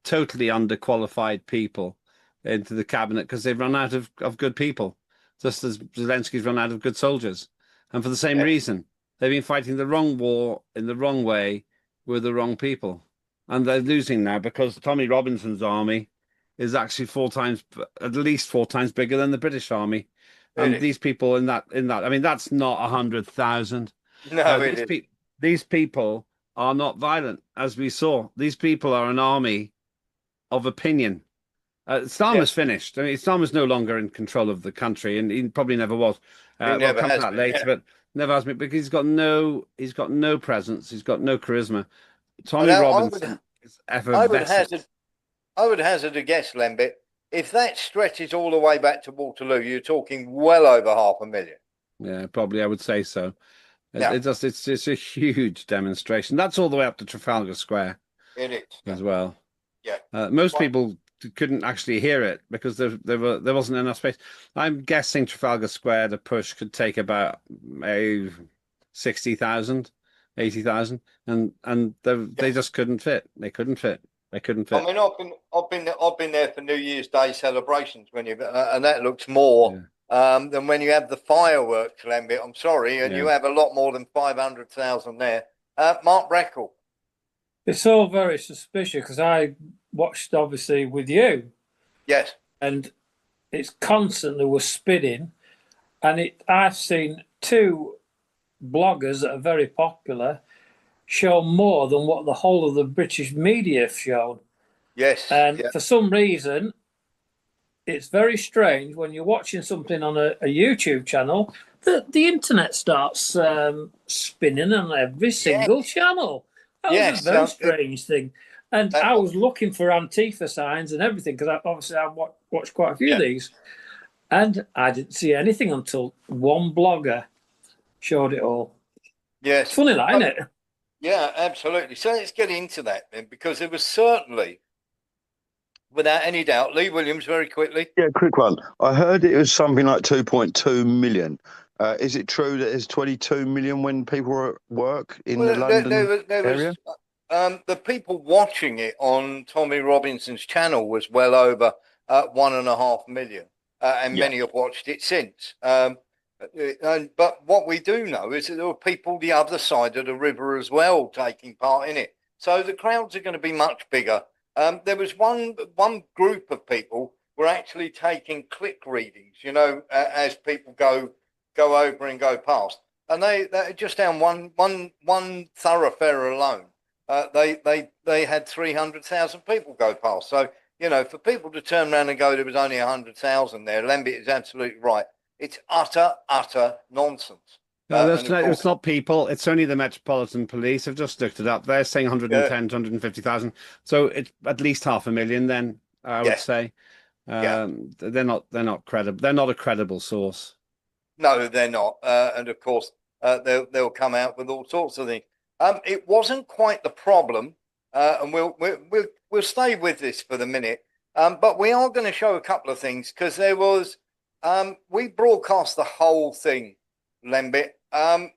totally underqualified people into the cabinet because they've run out of good people, just as Zelensky's run out of good soldiers. And for the same reason, they've been fighting the wrong war in the wrong way with the wrong people. And they're losing now because Tommy Robinson's army is actually at least four times bigger than the British army. Really? And these people in that, I mean, that's not 100,000. No, these people are not violent, as we saw. These people are an army of opinion. Starmer's finished. I mean, Starmer's no longer in control of the country, and he probably never was. We'll come to that later, but never has been because he's got no presence. He's got no charisma. Tommy Robinson is effervescent. I would hazard a guess, Lembit. If that stretches all the way back to Waterloo, you're talking well over 500,000. Yeah, probably. I would say so. It's a huge demonstration. That's all the way up to Trafalgar Square. It is as well. Yeah. Most people couldn't actually hear it because there wasn't enough space. I'm guessing Trafalgar Square, the push could take about 60,000, 80,000, and they just couldn't fit. They couldn't fit. They couldn't fit. I mean, I've been there for New Year's Day celebrations when and that looks more than when you have the fireworks, Lambert. I'm sorry, and you have a lot more than 500,000 there. Mark Breckle. It's all very suspicious because I watched obviously with you. Yes. And it's constantly was spinning, and I've seen two bloggers that are very popular show more than what the whole of the British media have shown. Yes. And for some reason, it's very strange when you're watching something on a YouTube channel that the internet starts spinning on every single channel. That was a very strange thing. And I was looking for Antifa signs and everything because I've watched quite a few of these. And I didn't see anything until one blogger showed it all. Yes. It's funny, isn't it? Yeah, absolutely. So let's get into that then, because there was certainly, without any doubt, Lee Williams, very quickly. Yeah, quick one. I heard it was something like 2.2 million. Is it true that there's 22 million when people are at work in the London area? The people watching it on Tommy Robinson's channel was well over 1.5 million, and many have watched it since. But what we do know is that there were people the other side of the river as well taking part in it. So the crowds are going to be much bigger. There was one group of people were actually taking click readings, you know, as people go over and go past, and they just down one thoroughfare alone. They had 300,000 people go past. So, you know, for people to turn around and go, there was only 100,000 there. Lambert is absolutely right. It's utter nonsense. No, it's not people. It's only the Metropolitan Police. I've just looked it up. They're saying 110 to 150,000. So it's at least 500,000. Then I would say they're not credible. They're not a credible source. No, they're not. And of course, they'll come out with all sorts of things. It wasn't quite the problem, and we'll stay with this for the minute. But we are going to show a couple of things because there was. We broadcast the whole thing, Lambert. And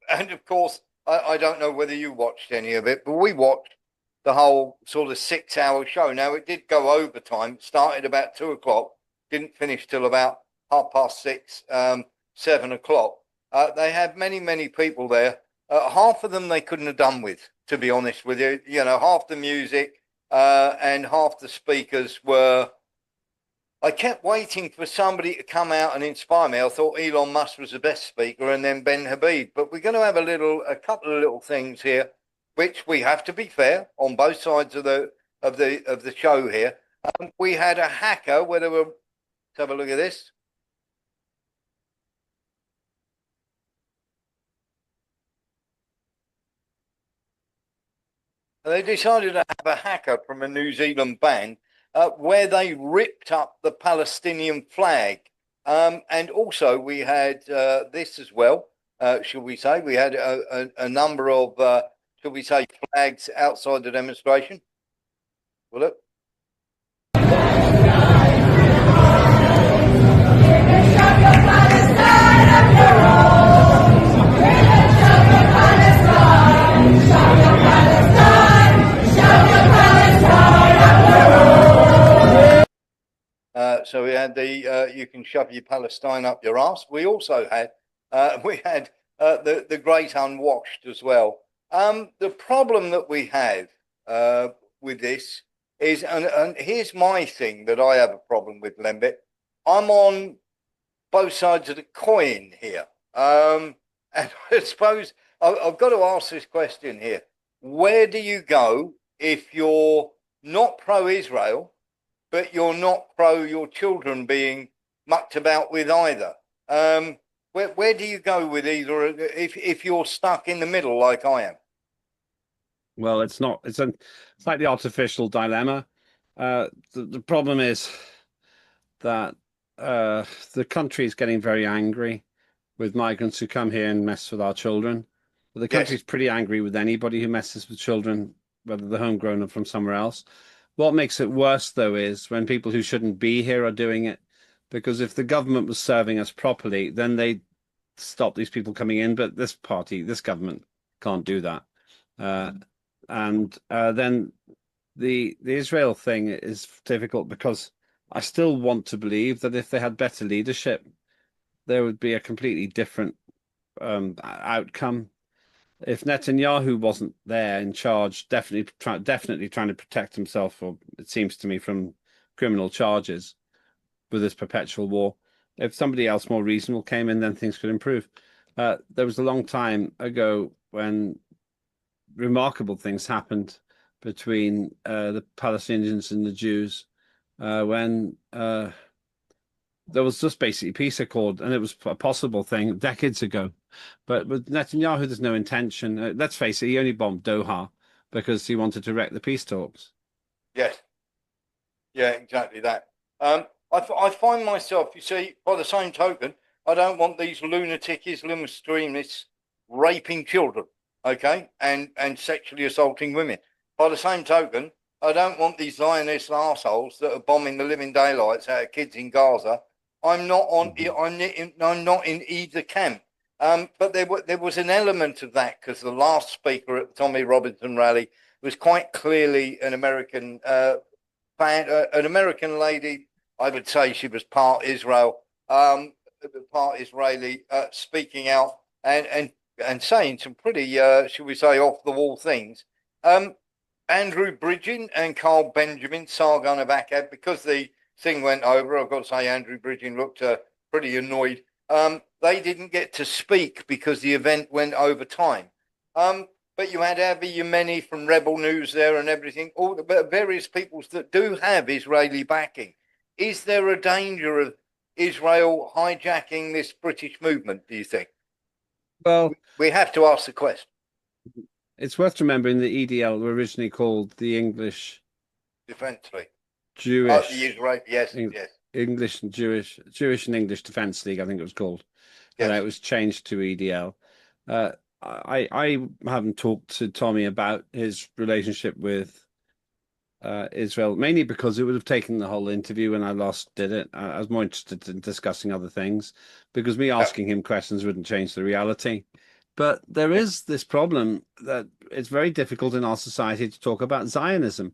of course, I don't know whether you watched any of it, but we watched the whole sort of 6-hour show. Now, it did go overtime, started about 2 o'clock, didn't finish till about 6:30, 7 o'clock. They had many people there. Half of them they couldn't have done with, to be honest with you. You know, half the music and half the speakers were. I kept waiting for somebody to come out and inspire me. I thought Elon Musk was the best speaker, and then Ben Habib. But we're going to have a couple of little things here, which we have to be fair on both sides of the show here. We had a hacker where they were. Let's have a look at this. And they decided to have a hacker from a New Zealand band. Where they ripped up the Palestinian flag. And also we had this as well, shall we say. We had a number of, shall we say, flags outside the demonstration. Will it? So we had the you can shove your Palestine up your ass. We also had the great unwashed as well. The problem that we have with this is, and here's my thing that I have a problem with, Lambert. I'm on both sides of the coin here, and I suppose I've got to ask this question here: where do you go if you're not pro-Israel? But you're not pro your children being mucked about with either. Where do you go with either if you're stuck in the middle like I am? Well, it's not. It's like the artificial dilemma. The problem is that the country is getting very angry with migrants who come here and mess with our children. But the country is pretty angry with anybody who messes with children, whether they're homegrown or from somewhere else. What makes it worse, though, is when people who shouldn't be here are doing it. Because if the government was serving us properly, then they'd stop these people coming in. But this government can't do that. And then the Israel thing is difficult because I still want to believe that if they had better leadership, there would be a completely different outcome. If Netanyahu wasn't there in charge, definitely trying to protect himself, or it seems to me, from criminal charges with this perpetual war. If somebody else more reasonable came in, then things could improve. There was a long time ago when remarkable things happened between the Palestinians and the Jews, when there was just basically peace accord, and it was a possible thing decades ago. But with Netanyahu, there's no intention. Let's face it, he only bombed Doha because he wanted to wreck the peace talks. Yes. Yeah, exactly that. I find myself, you see, by the same token, I don't want these lunatic Islam extremists raping children, okay, and sexually assaulting women. By the same token, I don't want these Zionist assholes that are bombing the living daylights out of kids in Gaza. I'm not in either camp. But there was an element of that because the last speaker at the Tommy Robinson rally was quite clearly an American fan, an American lady. I would say she was part Israel, part Israeli, speaking out and saying some pretty, should we say, off the wall things. Andrew Bridgen and Carl Benjamin, Sargon of Akkad, because the thing went over, I've got to say Andrew Bridgen looked pretty annoyed. They didn't get to speak because the event went over time. But you had Avi Yemeni from Rebel News there and everything, all the various peoples that do have Israeli backing. Is there a danger of Israel hijacking this British movement, do you think? Well, we have to ask the question. It's worth remembering the EDL were originally called the English Defence League. Jewish. The Israel, yes. English and Jewish and English Defence League, I think it was called. Yes. And it was changed to EDL. I haven't talked to Tommy about his relationship with Israel, mainly because it would have taken the whole interview when I last did it. I was more interested in discussing other things because me asking him questions wouldn't change the reality. But there is this problem that it's very difficult in our society to talk about Zionism.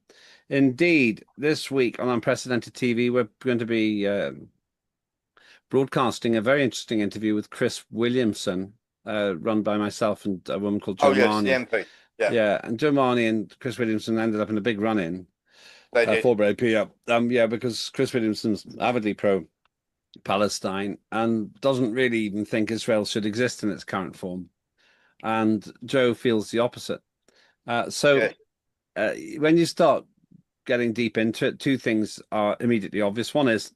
Indeed, this week on Unprecedented TV, we're going to be broadcasting a very interesting interview with Chris Williamson, run by myself and a woman called Jo Marnie. Yes, the MP. Yeah, and Jo Marnie and Chris Williamson ended up in a big run-in for AP. Because Chris Williamson's avidly pro-Palestine and doesn't really even think Israel should exist in its current form. And Joe feels the opposite. When you start getting deep into it, two things are immediately obvious. One is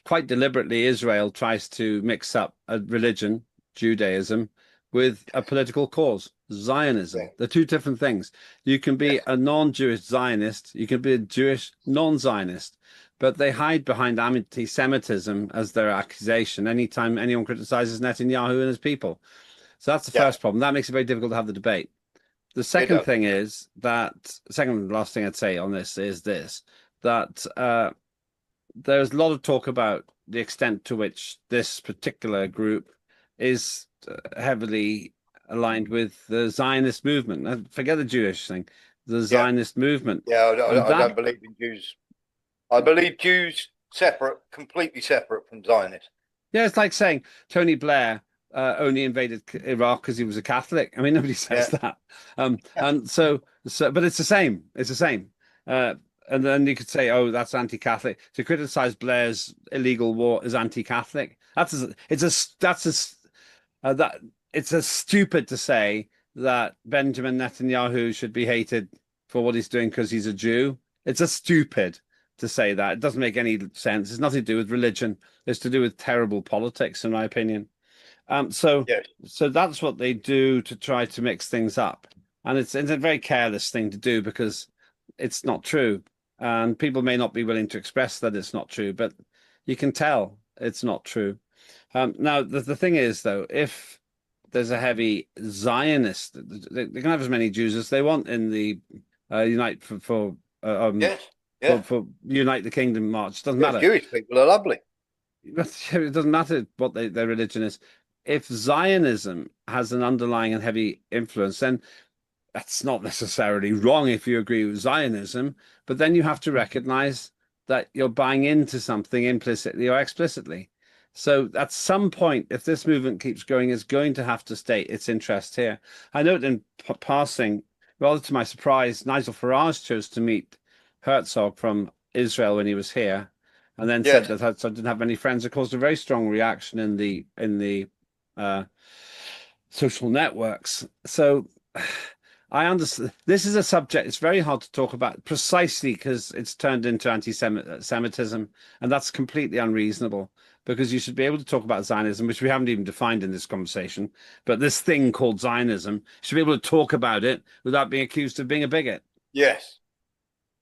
quite deliberately Israel tries to mix up a religion, Judaism, with a political cause, Zionism. They're two different things. You can be a non-Jewish Zionist, you can be a Jewish non-Zionist, but they hide behind anti-Semitism as their accusation anytime anyone criticizes Netanyahu and his people. So that's the first problem. That makes it very difficult to have the debate. The second thing is that, second last thing I'd say on this is this, that there's a lot of talk about the extent to which this particular group is heavily aligned with the Zionist movement. Forget the Jewish thing, the Zionist movement. Yeah, I don't believe in Jews. I believe Jews completely separate from Zionists. Yeah, it's like saying Tony Blair only invaded Iraq because he was a Catholic. I mean, nobody says that. And so, but it's the same. It's the same. And then you could say, oh, that's anti-Catholic. To criticize Blair's illegal war is anti-Catholic. It's as stupid to say that Benjamin Netanyahu should be hated for what he's doing because he's a Jew. It's as stupid to say that. It doesn't make any sense. It's nothing to do with religion. It's to do with terrible politics, in my opinion. So that's what they do to try to mix things up. And it's a very careless thing to do because it's not true. And people may not be willing to express that it's not true, but you can tell it's not true. Now, the thing is, though, if there's a heavy Zionist, they can have as many Jews as they want in the Unite for Yes, yeah. for Unite the Kingdom March. Doesn't Yeah, matter. Jewish people are lovely. It doesn't matter what their religion is. If Zionism has an underlying and heavy influence, then that's not necessarily wrong if you agree with Zionism, but then you have to recognize that you're buying into something implicitly or explicitly. So at some point, if this movement keeps going, it's going to have to state its interest here. I note in passing, rather to my surprise, Nigel Farage chose to meet Herzog from Israel when he was here, and then said that Herzog didn't have many friends. It caused a very strong reaction in the social networks. So I understand this is a subject it's very hard to talk about precisely because it's turned into anti-Semitism, and that's completely unreasonable, because you should be able to talk about Zionism, which we haven't even defined in this conversation, but this thing called Zionism, you should be able to talk about it without being accused of being a bigot. Yes.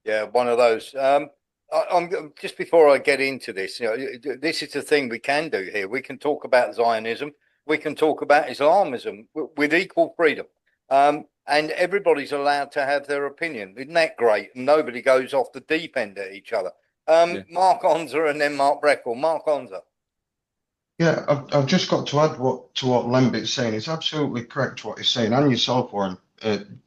Yeah, one of those. I'm just before I get into this, this is the thing we can do here. We can talk about Zionism. We can talk about Islamism with equal freedom. And everybody's allowed to have their opinion. Isn't that great? And nobody goes off the deep end at each other. Mark Onza and then Mark Breckle. Mark Onza. Yeah, I've just got to add to what Lembit's saying. It's absolutely correct what he's saying, and yourself, Warren.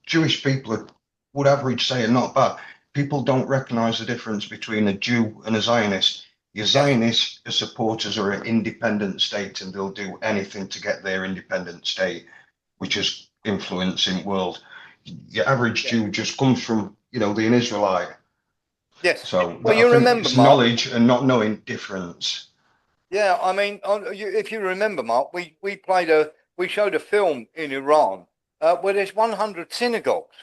Jewish people would average say are not bad. People don't recognise the difference between a Jew and a Zionist. Your Zionist supporters are an independent state, and they'll do anything to get their independent state, which is influencing world. Your average Jew just comes from, being Israelite. Yes. So well, you remember, it's Mark, knowledge and not knowing difference. Yeah, I mean, if you remember, Mark, we showed a film in Iran where there's 100 synagogues.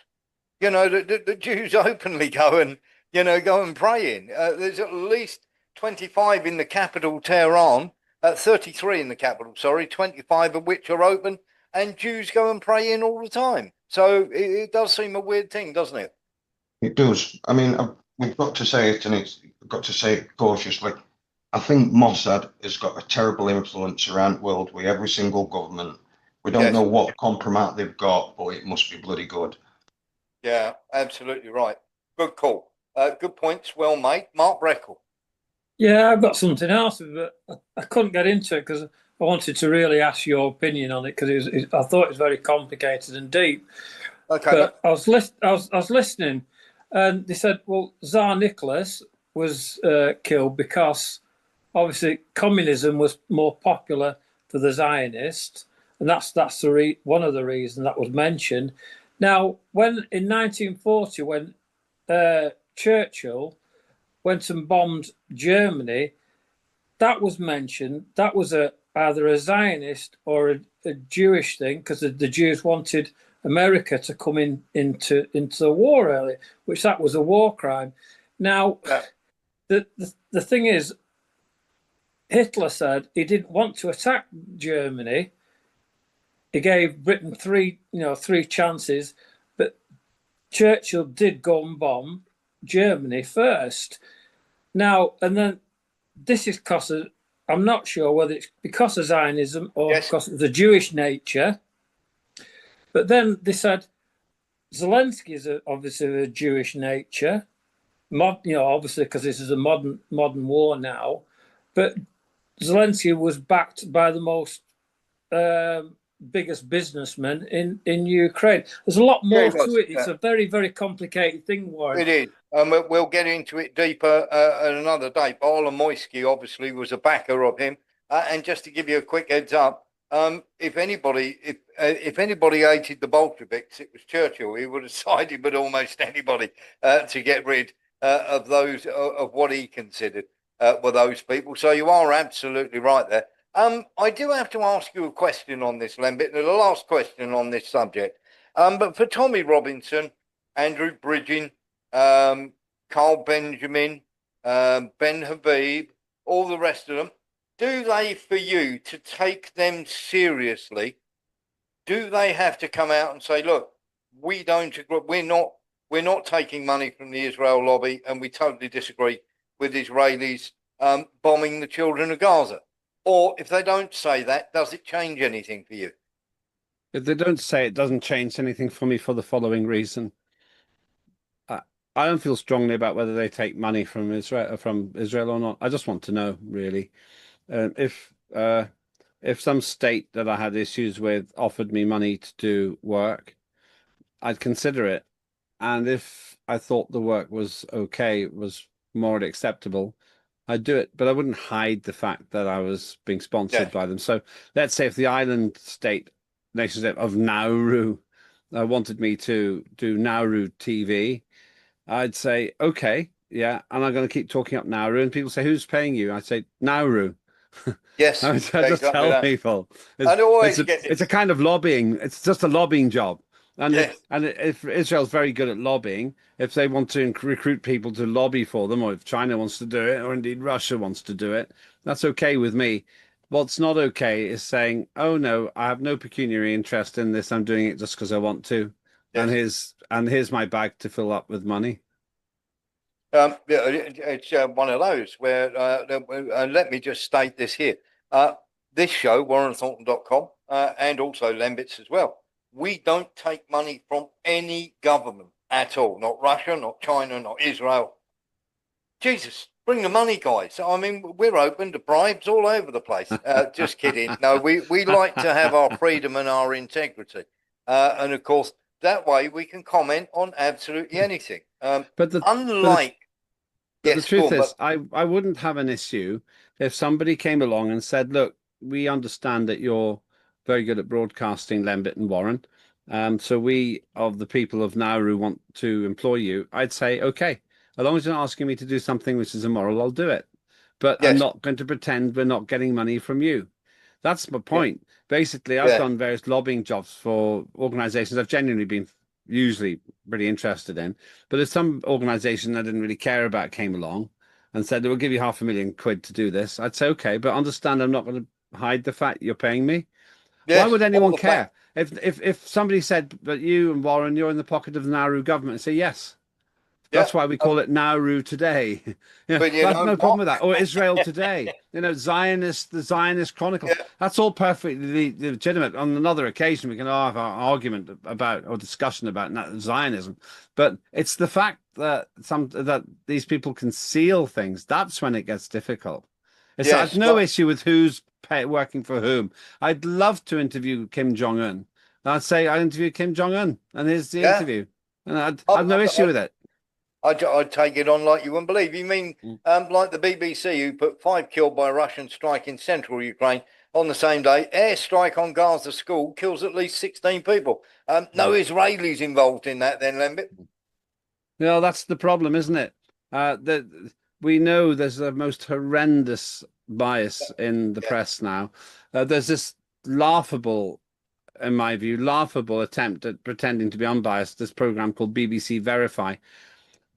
The Jews openly go and pray in. There's at least 25 in the capital, Tehran, 33 in the capital, 25 of which are open, and Jews go and pray in all the time. So it does seem a weird thing, doesn't it? It does. I mean, we've got to say it, and we've got to say it cautiously. I think Mossad has got a terrible influence around the world with every single government. We don't know what compromise they've got, but it must be bloody good. Yeah, absolutely right. Good call. Good points. Well made. Mark Breckle. Yeah, I've got something else, but I couldn't get into it because I wanted to really ask your opinion on it, because I thought it was very complicated and deep. Okay. But I was listening, and they said, well, Tsar Nicholas was killed because obviously communism was more popular for the Zionists, and that's one of the reasons that was mentioned. Now, when in 1940, when Churchill went and bombed Germany, that was mentioned. That was either a Zionist or a Jewish thing, because the Jews wanted America to come into the war early, which that was a war crime. Now, the thing is, Hitler said he didn't want to attack Germany. He gave Britain three chances, but Churchill did go and bomb Germany first. Now, and then this is because of, I'm not sure whether it's because of Zionism or because of the Jewish nature. But then they said Zelensky is obviously a Jewish nature, obviously because this is a modern war now. But Zelensky was backed by the most biggest businessman in Ukraine. There's a lot more to it. It's a very, very complicated thing, Warren. It is. We'll get into it deeper at another day. Ola Moisky obviously was a backer of him. And just to give you a quick heads up, if anybody hated the Bolsheviks, it was Churchill. He would have sided with almost anybody to get rid of those of what he considered were those people. So you are absolutely right there. I do have to ask you a question on this, Lembit, the last question on this subject. But for Tommy Robinson, Andrew Bridging, Carl Benjamin, Ben Habib, all the rest of them, do they, for you to take them seriously, do they have to come out and say, look, we don't agree, we're not taking money from the Israel lobby, and we totally disagree with Israelis bombing the children of Gaza? Or if they don't say that, does it change anything for you? If they don't say it, doesn't change anything for me for the following reason. I don't feel strongly about whether they take money from Israel or not. I just want to know, really. If some state that I had issues with offered me money to do work, I'd consider it. And if I thought the work was okay, was morally acceptable, I'd do it. But I wouldn't hide the fact that I was being sponsored by them. So let's say if the island nation state of Nauru wanted me to do Nauru TV, I'd say, okay, yeah, and I'm going to keep talking up Nauru. And people say, who's paying you? I'd say, Nauru. Yes, I just tell people. It's a kind of lobbying. It's just a lobbying job. And if Israel's very good at lobbying, if they want to recruit people to lobby for them, or if China wants to do it, or indeed Russia wants to do it, that's okay with me. What's not okay is saying, oh no, I have no pecuniary interest in this. I'm doing it just because I want to. Yes. And here's my bag to fill up with money. It's one of those where, let me just state this here. This show, WarrenThornton.com, and also Lembit's as well, we don't take money from any government at all. Not Russia, not China, not Israel. Jesus, bring the money, guys. I mean, we're open to bribes all over the place. Just kidding. No, we like to have our freedom and our integrity. And of course, that way we can comment on absolutely anything. But the truth is, I wouldn't have an issue if somebody came along and said, look, we understand that you're very good at broadcasting, Lembit and Warren. So we, of the people of Nauru, want to employ you. I'd say, okay, as long as you're not asking me to do something which is immoral, I'll do it. But I'm not going to pretend we're not getting money from you. That's my point. Yeah. Basically, I've done various lobbying jobs for organizations I've genuinely been usually pretty interested in. But if some organization I didn't really care about came along and said, we'll give you £500,000 to do this, I'd say, okay, but understand I'm not going to hide the fact you're paying me. Yes, why would anyone care? If somebody said, but you and Warren, you're in the pocket of the Nauru government, and say, yes. That's why we call it Nauru Today. But that's no problem with that. Or Israel Today. The Zionist Chronicle. Yeah. That's all perfectly legitimate. On another occasion, we can have our argument about or discussion about Zionism. But it's the fact that that these people conceal things. That's when it gets difficult. I have no issue with who's working for whom. I'd love to interview Kim Jong-un. I'd say I'd interview Kim Jong-un, and here's the interview. And I'd have no issue with it. I'd take it on like you wouldn't believe. You mean like the BBC, who put 5 killed by a Russian strike in central Ukraine on the same day? Airstrike on Gaza school kills at least 16 people. No Israelis involved in that then, Lembit? Well, that's the problem, isn't it? We know there's the most horrendous bias in the press now. There's this laughable, in my view, attempt at pretending to be unbiased, this program called BBC Verify.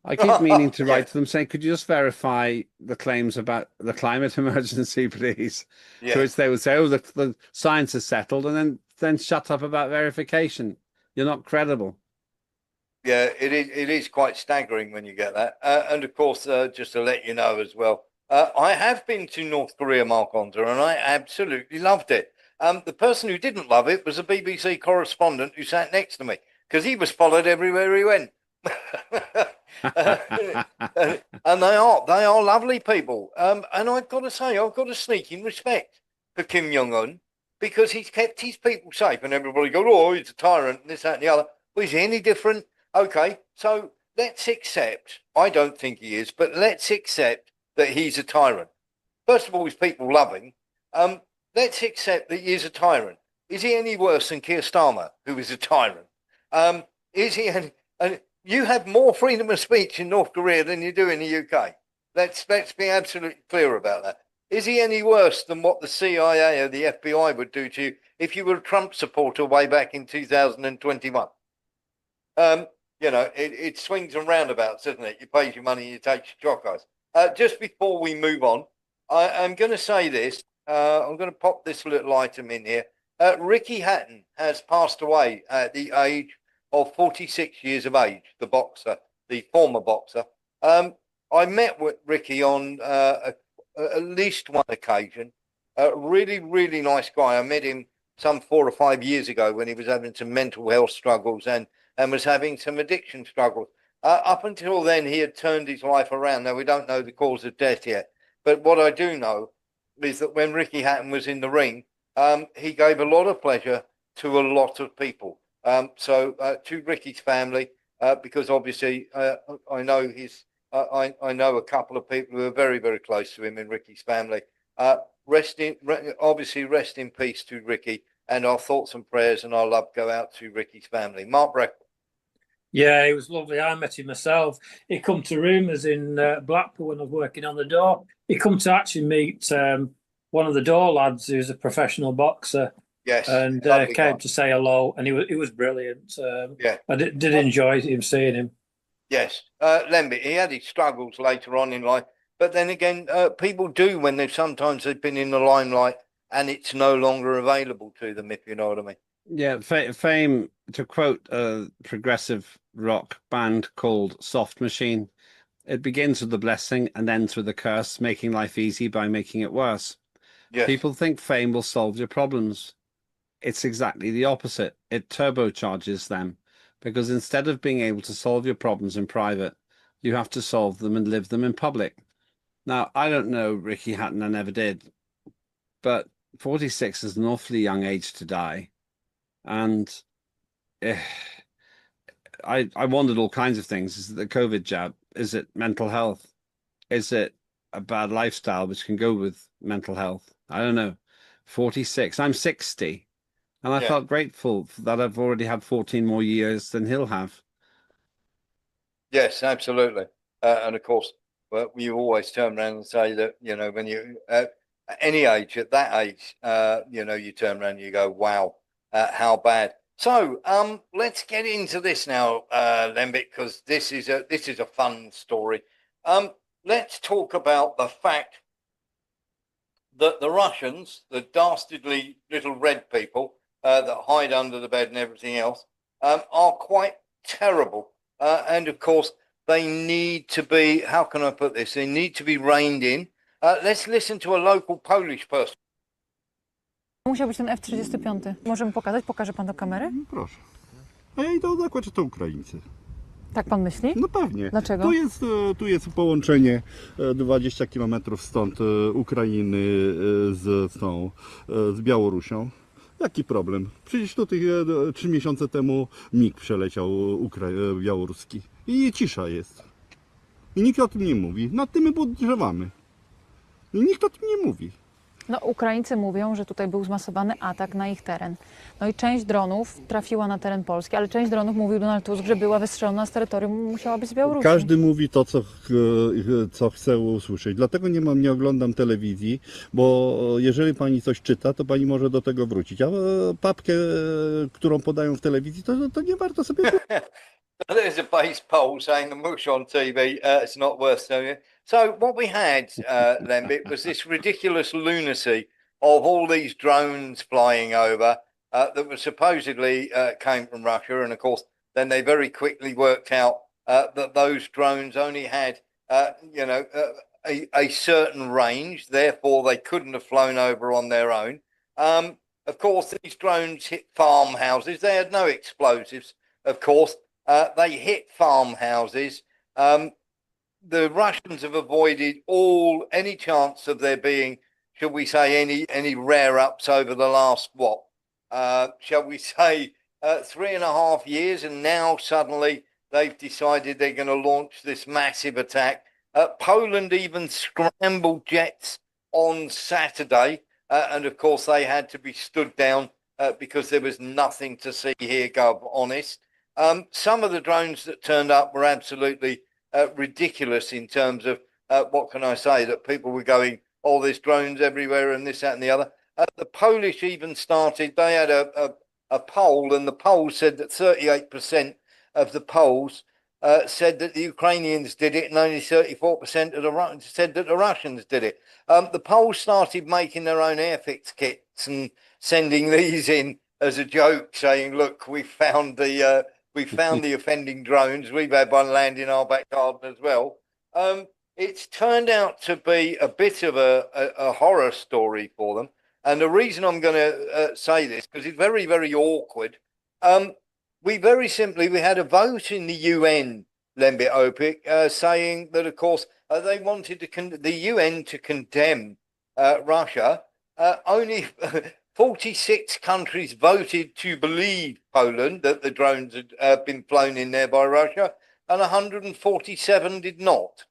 I keep meaning to write to them saying, could you just verify the claims about the climate emergency, please? Yeah. To which they would say, oh, the science is settled, and then shut up about verification. You're not credible. Yeah, it is quite staggering when you get that. And of course, just to let you know as well, I have been to North Korea, Mark Onder, and I absolutely loved it. The person who didn't love it was a BBC correspondent who sat next to me, because he was followed everywhere he went. And they are lovely people. And I've got to say, I've got a sneaking respect for Kim Jong-un, because he's kept his people safe, and everybody goes, oh, he's a tyrant, and this, that, and the other. Well, is he any different? Okay, so let's accept, I don't think he is, but let's accept that he's a tyrant. First of all, his people love him. Let's accept that he is a tyrant. Is he any worse than Keir Starmer, who is a tyrant? Is he any... You have more freedom of speech in North Korea than you do in the UK. Let's be absolutely clear about that. Is he any worse than what the CIA or the FBI would do to you if you were a Trump supporter way back in 2021? It swings and roundabouts, doesn't it? You pay your money, you take your chocos. Just before we move on, I'm going to say this. I'm going to pop this little item in here. Ricky Hatton has passed away at the age of 46 years of age, the boxer, the former boxer. I met with Ricky on at least one occasion. Really, really nice guy. I met him some 4 or 5 years ago when he was having some mental health struggles and was having some addiction struggles. Up until then, he had turned his life around. Now, we don't know the cause of death yet, but what I do know is that when Ricky Hatton was in the ring, he gave a lot of pleasure to a lot of people. So to Ricky's family, because obviously I know I know a couple of people who are very, very close to him in Ricky's family. Obviously rest in peace to Ricky, and our thoughts and prayers and our love go out to Ricky's family. Mark Breckle. Yeah, he was lovely. I met him myself. He come to roomers in Blackpool when I was working on the door. He come to actually meet one of the door lads who's a professional boxer. Yes, and came to say hello, and he was brilliant. Yeah, I did enjoy him seeing him. Yes, Lembit, he had his struggles later on in life, but then again, people do when they've been in the limelight and it's no longer available to them, if you know what I mean. Yeah, fame, to quote a progressive rock band called Soft Machine, it begins with the blessing and ends with the curse, making life easy by making it worse. Yes. People think fame will solve your problems. It's exactly the opposite. It turbocharges them, because instead of being able to solve your problems in private, you have to solve them and live them in public. Now, I don't know Ricky Hatton, I never did, but 46 is an awfully young age to die. And I wondered all kinds of things. Is it the COVID jab? Is it mental health? Is it a bad lifestyle which can go with mental health? I don't know. 46. I'm 60. And I felt grateful that I've already had 14 more years than he'll have. Yes, absolutely. And of course, well, you always turn around and say that, you know, when you at any age, at that age, you know, you turn around and you go, wow, how bad. So let's get into this now, Lembit, because this is a fun story. Let's talk about the fact that the Russians, the dastardly little red people that hide under the bed and everything else, are quite terrible. And of course, they need to be, how can I put this? They need to be reined in. Let's listen to a local Polish person. Musiał być ten F-35. Możemy pokazać? Pokaże pan do kamery? Proszę. A ja idę zakład, że to Ukraińcy. Tak pan myśli? No pewnie. Dlaczego? Tu jest połączenie 20 km stąd Ukrainy z Białorusią. Jaki problem? Przecież tutaj 3 miesiące temu MiG przeleciał białoruski. I cisza jest. I nikt o tym nie mówi. Nad tym my podgrzewamy. I nikt o tym nie mówi. No, Ukraińcy mówią, że tutaj był zmasowany atak na ich teren. No i część dronów trafiła na teren Polski, ale część dronów, mówił Donald Tusk, że była wystrzelona z terytorium, musiała być z Białorusi. Każdy mówi to, co chce usłyszeć. Dlatego nie oglądam telewizji, bo jeżeli pani coś czyta, to pani może do tego wrócić. A papkę, którą podają w telewizji, to nie warto sobie... There's a base poll saying the mush on TV, it's not worth doing. So what we had, Lembit, was this ridiculous lunacy of all these drones flying over that were supposedly came from Russia. And of course, then they very quickly worked out that those drones only had, you know, a certain range. Therefore, they couldn't have flown over on their own. Of course, these drones hit farmhouses. They had no explosives, of course. They hit farmhouses. The Russians have avoided any chance of there being, shall we say, any rear-ups over the last, shall we say, 3.5 years, and now suddenly they've decided they're going to launch this massive attack. Poland even scrambled jets on Saturday, and of course they had to be stood down because there was nothing to see here, Gov, honest. Some of the drones that turned up were absolutely ridiculous in terms of, what can I say, that people were going, oh, there's drones everywhere and this, that and the other. The Polish even started, they had a poll, and the poll said that 38% of the polls said that the Ukrainians did it, and only 34% of the Russians said that the Russians did it. The Poles started making their own airfix kits and sending these in as a joke, saying, look, we found the offending drones. We've had one land in our back garden as well. It's turned out to be a bit of a horror story for them. And the reason I'm going to say this, because it's very, very awkward. We had a vote in the UN, Lembit Opik, saying that, of course, they wanted the UN to condemn Russia. Only 46 countries voted to believe Poland that the drones had been flown in there by Russia, and 147 did not.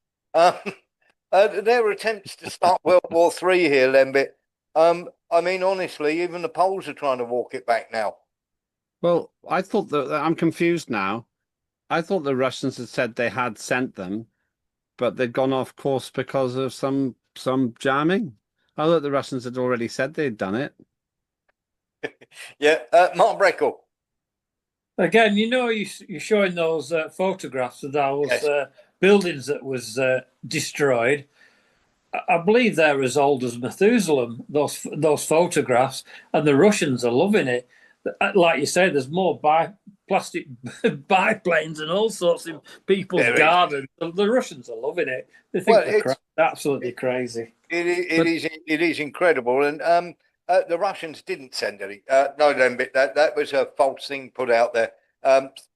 Their attempts to start World War III here, Lembit. I mean, honestly, even the Poles are trying to walk it back now. Well, I thought that I'm confused now. I thought the Russians had said they had sent them, but they'd gone off course because of some jamming. I thought the Russians had already said they'd done it. Yeah, Mark Breckle. Again, you know, you're showing those photographs of those buildings that was destroyed. I believe they're as old as Methuselah, those photographs, and the Russians are loving it. Like you say, there's more plastic biplanes and all sorts in people's gardens. The Russians are loving it. They think they're absolutely crazy. It is incredible, and the Russians didn't send any. No, Lembit, that was a false thing put out there.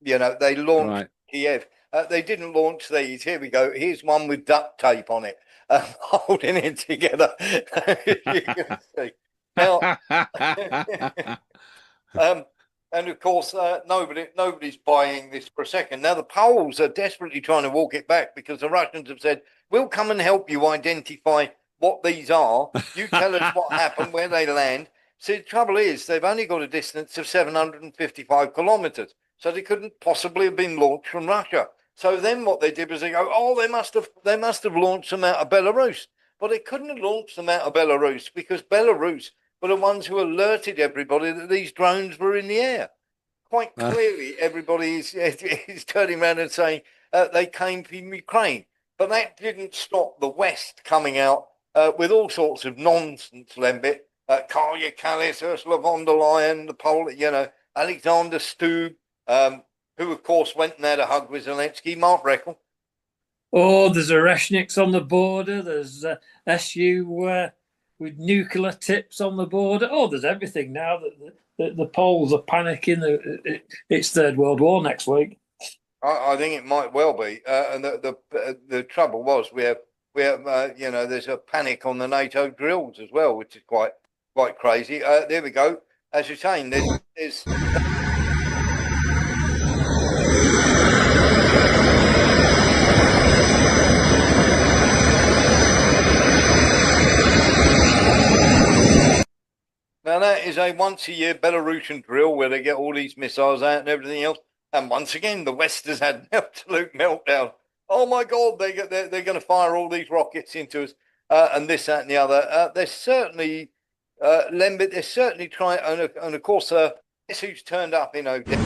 You know, they launched Kiev. They didn't launch these. Here we go. Here's one with duct tape on it, holding it together. You can see. Now, and of course, nobody's buying this for a second. Now, the Poles are desperately trying to walk it back because the Russians have said, we'll come and help you identify what these are. You tell us what happened, where they land. See, the trouble is they've only got a distance of 755 kilometers, so they couldn't possibly have been launched from Russia. So then what they did was they go, oh, they must have launched them out of Belarus. But they couldn't have launched them out of Belarus because Belarus were the ones who alerted everybody that these drones were in the air. Quite clearly, everybody is turning around and saying they came from Ukraine. But that didn't stop the West coming out with all sorts of nonsense, Lembit. Karja Kallis, Ursula von der Leyen, the Polish, you know, Alexander Stubb, who, of course, went and had a hug with Zelensky. Mark Breckle. Oh, there's Oreshniks on the border. There's SU with nuclear tips on the border. Oh, there's everything now. The Poles are panicking. It's Third World War next week. I think it might well be. And the trouble was we have you know, there's a panic on the NATO drills as well, which is quite crazy. There we go. As you're saying, there's now that is a once-a-year Belarusian drill where they get all these missiles out and everything else. And once again, the West has had an absolute meltdown. Oh my God, they're going to fire all these rockets into us, and this, that, and the other. They're certainly, Lembit, they're certainly trying, and of course, guess who's turned up in Odessa?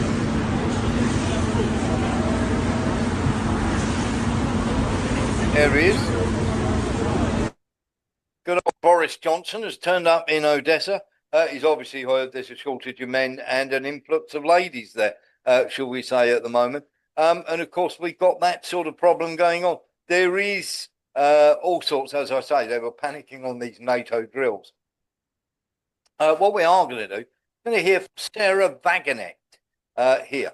There he is. Good old Boris Johnson has turned up in Odessa. He's obviously heard there's a shortage of men and an influx of ladies there, shall we say, at the moment. And of course, we've got that sort of problem going on. There is all sorts, as I say, they were panicking on these NATO drills. What we are going to do, we're going to hear from Sarah Wagenknecht here.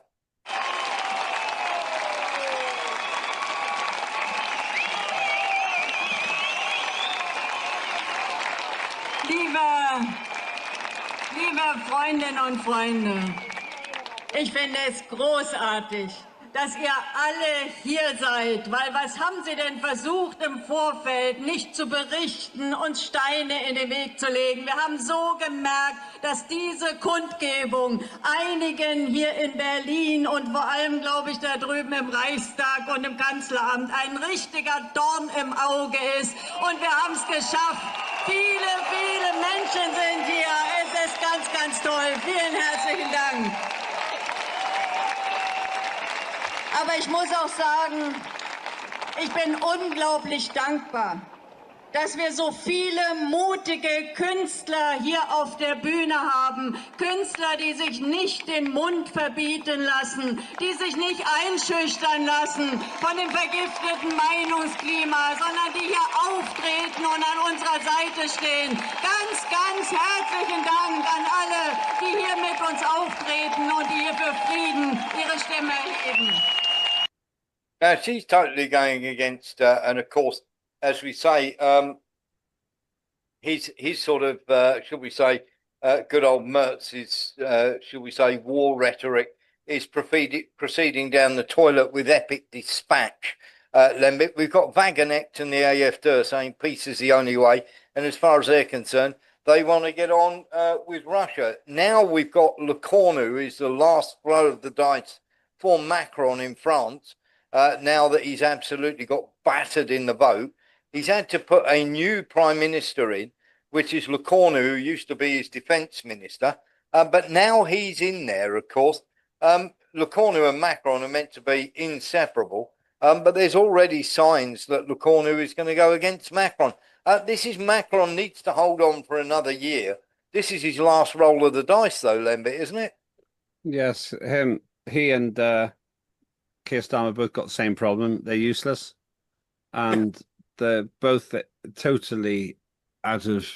Liebe Freundinnen und Freunde, ich finde es großartig, dass ihr alle hier seid, weil was haben Sie denn versucht im Vorfeld nicht zu berichten, uns Steine in den Weg zu legen? Wir haben so gemerkt, dass diese Kundgebung einigen hier in Berlin und vor allem, glaube ich, da drüben im Reichstag und im Kanzleramt ein richtiger Dorn im Auge ist. Und wir haben es geschafft. Viele, viele Menschen sind hier. Es ist ganz, ganz toll. Vielen herzlichen Dank. Aber ich muss auch sagen, ich bin unglaublich dankbar, dass wir so viele mutige Künstler hier auf der Bühne haben. Künstler, die sich nicht den Mund verbieten lassen, die sich nicht einschüchtern lassen von dem vergifteten Meinungsklima, sondern die hier auftreten und an unserer Seite stehen. Ganz, ganz herzlichen Dank an alle, die hier mit uns auftreten und die hier für Frieden ihre Stimme erheben. Now she's totally going against, and of course, as we say, his sort of, shall we say, good old Mertz's, shall we say, war rhetoric is proceeding down the toilet with epic dispatch. Lembit, we've got Wagenknecht and the AfD saying peace is the only way, and as far as they're concerned, they want to get on with Russia. Now we've got Le Cornu, who is the last throw of the dice for Macron in France. Now that he's absolutely got battered in the vote, he's had to put a new prime minister in, which is Le Cornu, who used to be his defence minister. But now he's in there, of course. Le Cornu and Macron are meant to be inseparable. But there's already signs that Le Cornu is going to go against Macron. This is Macron needs to hold on for another year. This is his last roll of the dice, though, Lembit, isn't it? Yes, he and Keir Starmer both got the same problem. They're useless, and they're both totally out of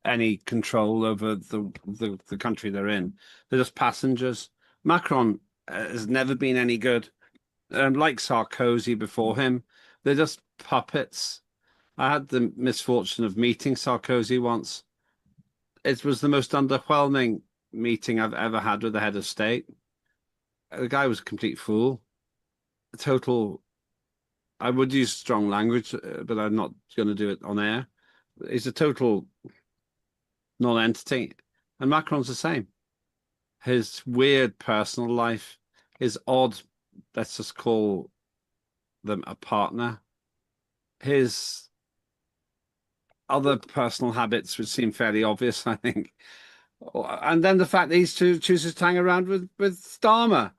any control over the country they're in. They're just passengers. Macron has never been any good. Like Sarkozy before him, they're just puppets. I had the misfortune of meeting Sarkozy once. It was the most underwhelming meeting I've ever had with the head of state. The guy was a complete fool. A total, I would use strong language, but I'm not going to do it on air. He's a total non-entity. And Macron's the same. His weird personal life, his odd, let's just call them a partner, his other personal habits, which seem fairly obvious, I think. And then the fact that he chooses to hang around with Starmer.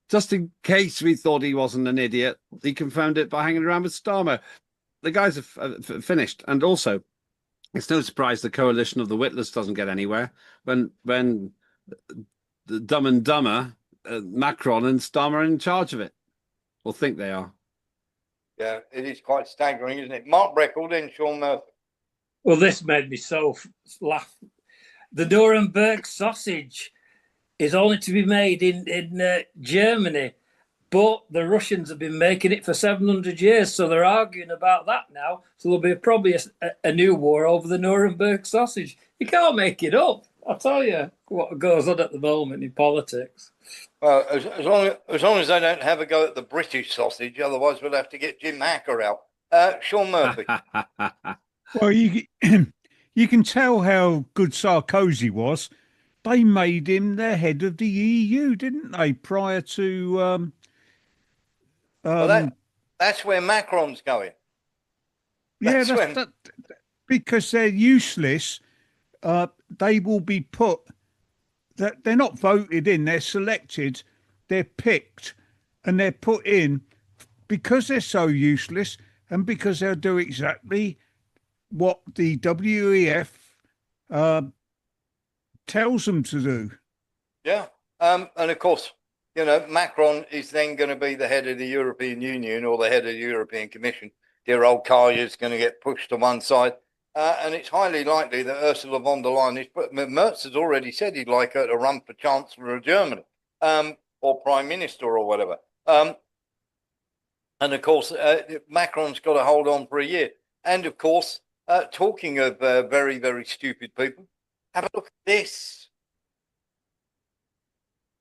Just in case we thought he wasn't an idiot, he confirmed it by hanging around with Starmer. The guys are finished. And also, it's no surprise the coalition of the witless doesn't get anywhere when the Dumb and Dumber, Macron and Starmer are in charge of it, or think they are. Yeah, it is quite staggering, isn't it? Mark Breckle, then Sean Murphy. Well, this made me so laugh. The Nuremberg sausage is only to be made in Germany, but the Russians have been making it for 700 years, so they're arguing about that now. So there'll be probably a new war over the Nuremberg sausage. You can't make it up. I'll tell you what goes on at the moment in politics. Well, as long as they don't have a go at the British sausage, otherwise we'll have to get Jim Hacker out. Sean Murphy. Well, you can tell how good Sarkozy was. They made him the head of the EU, didn't they? Prior to well, that's where Macron's going. Because they're useless. They will be put. That they're not voted in. They're selected. They're picked, and they're put in because they're so useless, and because they'll do exactly what the WEF tells them to do. Yeah. And of course, you know, Macron is then going to be the head of the European Union or the head of the European Commission. Dear old Karya is going to get pushed to one side. And it's highly likely that Ursula von der Leyen is, but Merz has already said he'd like her to run for Chancellor of Germany, or Prime Minister or whatever. And of course, Macron's got to hold on for a year. And of course, talking of very, very stupid people, have a look at this.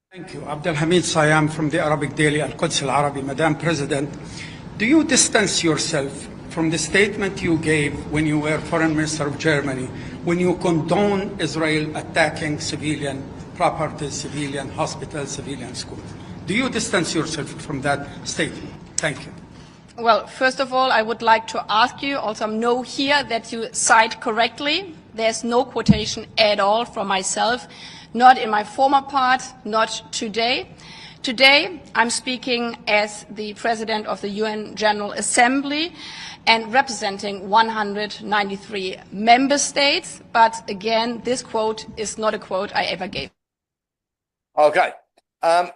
Thank you. Abdelhamid Sayam from the Arabic daily Al-Quds Al-Arabi. Madam President, do you distance yourself from the statement you gave when you were Foreign Minister of Germany, when you condone Israel attacking civilian properties, civilian hospitals, civilian schools? Do you distance yourself from that statement? Thank you. Well, first of all, I would like to ask you, also know here that you cite correctly. There's no quotation at all from myself, not in my former part, not today. Today, I'm speaking as the President of the UN General Assembly and representing 193 member states. But again, this quote is not a quote I ever gave. Okay.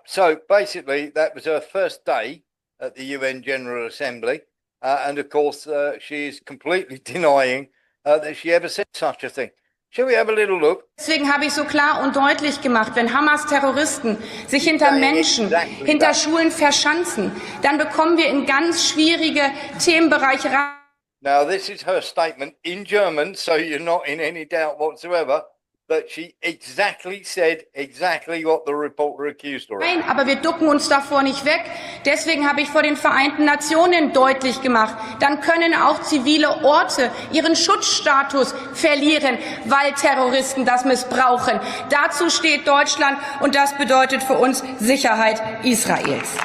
So basically, that was her first day at the UN General Assembly. And of course, she is completely denying that she ever said such a thing. Shall we have a little look? Deswegen habe ich so klar und deutlich gemacht, wenn Hamas-Terroristen sich hinter Menschen, hinter Schulen verschanzen, dann bekommen wir in ganz schwierige Themenbereiche rein. Now, this is her statement in German, so you're not in any doubt whatsoever that she exactly said exactly what the reporter accused her of. Nein, aber wir ducken uns davor nicht weg. Deswegen habe ich vor den Vereinten Nationen deutlich gemacht, dann können auch zivile Orte ihren Schutzstatus verlieren, weil Terroristen das missbrauchen. Dazu steht Deutschland und das bedeutet für uns Sicherheit Israels.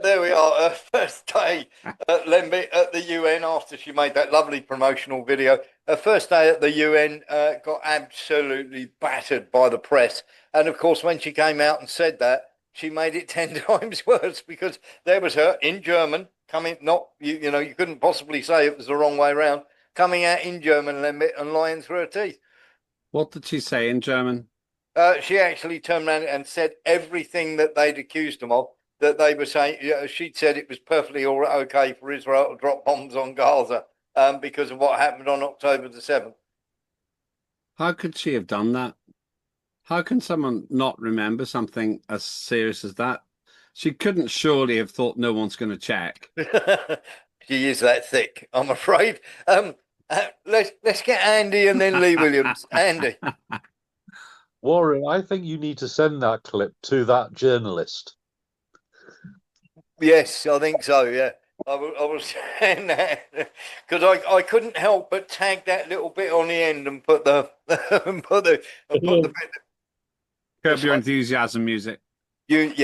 There we are, her first day at Lembit at the UN after she made that lovely promotional video. Her first day at the UN got absolutely battered by the press. And of course, when she came out and said that, she made it 10 times worse because there was her in German coming, not, you know, you couldn't possibly say it was the wrong way around, coming out in German Lembit and lying through her teeth. What did she say in German? She actually turned around and said everything that they'd accused them of. That they were saying, she'd said it was perfectly all right, okay for Israel to drop bombs on Gaza because of what happened on October the 7th. How could she have done that? How can someone not remember something as serious as that? She couldn't surely have thought no one's going to check. She is that thick, I'm afraid. Let's get Andy and then Lee Williams. Andy. Warren, I think you need to send that clip to that journalist. Yes, I think so. Yeah, I was saying that because I couldn't help but tag that little bit on the end and put the bit. Curb Your Enthusiasm music. You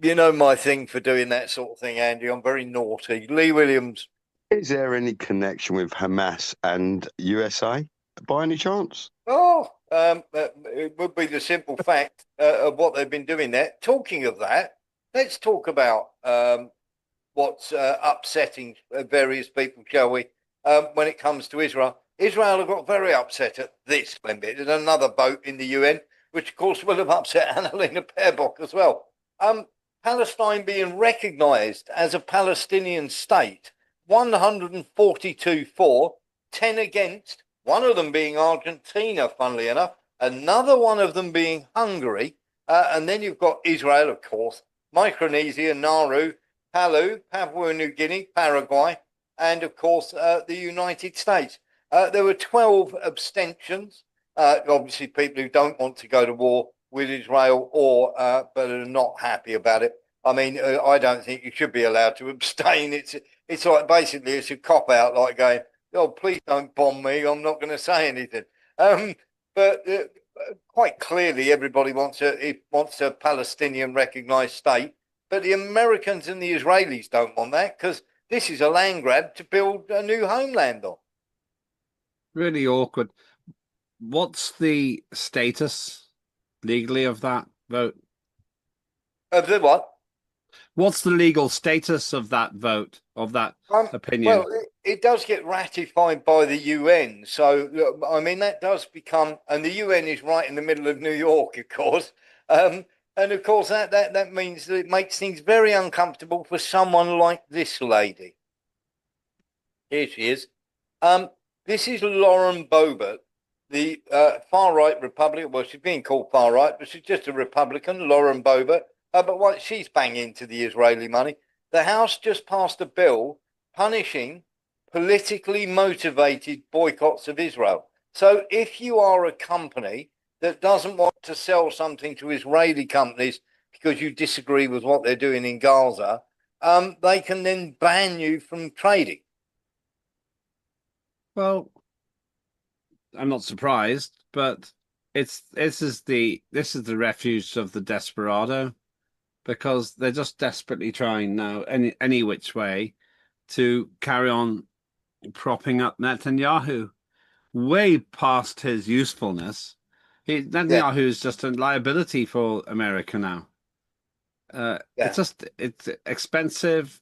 know my thing for doing that sort of thing, Andy. I'm very naughty. Lee Williams. Is there any connection with Hamas and USA by any chance? Oh, it would be the simple fact of what they've been doing there. Talking of that, let's talk about what's upsetting various people, shall we, when it comes to Israel. Israel have got very upset at this, Lembit. There's another vote in the UN, which of course will have upset Annalena Baerbock as well. Palestine being recognised as a Palestinian state, 142 for, 10 against, one of them being Argentina, funnily enough, another one of them being Hungary, and then you've got Israel, of course, Micronesia, Nauru, Palau, Papua New Guinea, Paraguay, and of course the United States. There were 12 abstentions, obviously people who don't want to go to war with Israel or but are not happy about it. I mean, I don't think you should be allowed to abstain. It's like basically it's a cop out, like going, oh, please don't bomb me. I'm not going to say anything. But quite clearly, everybody wants a Palestinian recognised state. But the Americans and the Israelis don't want that because this is a land grab to build a new homeland on. Really awkward. What's the status legally of that vote? Of the what? What's the legal status of that vote, of that opinion? Well, it does get ratified by the UN. So, I mean, that does become, and the UN is right in the middle of New York, of course. And of course, that means that it makes things very uncomfortable for someone like this lady. Here she is. This is Lauren Boebert, the far-right Republican. Well, she's being called far-right, but she's just a Republican, Lauren Boebert. But what she's banging to the Israeli money. The House just passed a bill punishing politically motivated boycotts of Israel. So if you are a company that doesn't want to sell something to Israeli companies because you disagree with what they're doing in Gaza, they can then ban you from trading. Well, I'm not surprised, but this is the refuge of the desperado, because they're just desperately trying now any which way to carry on propping up Netanyahu way past his usefulness. Netanyahu is just a liability for America now. It's expensive,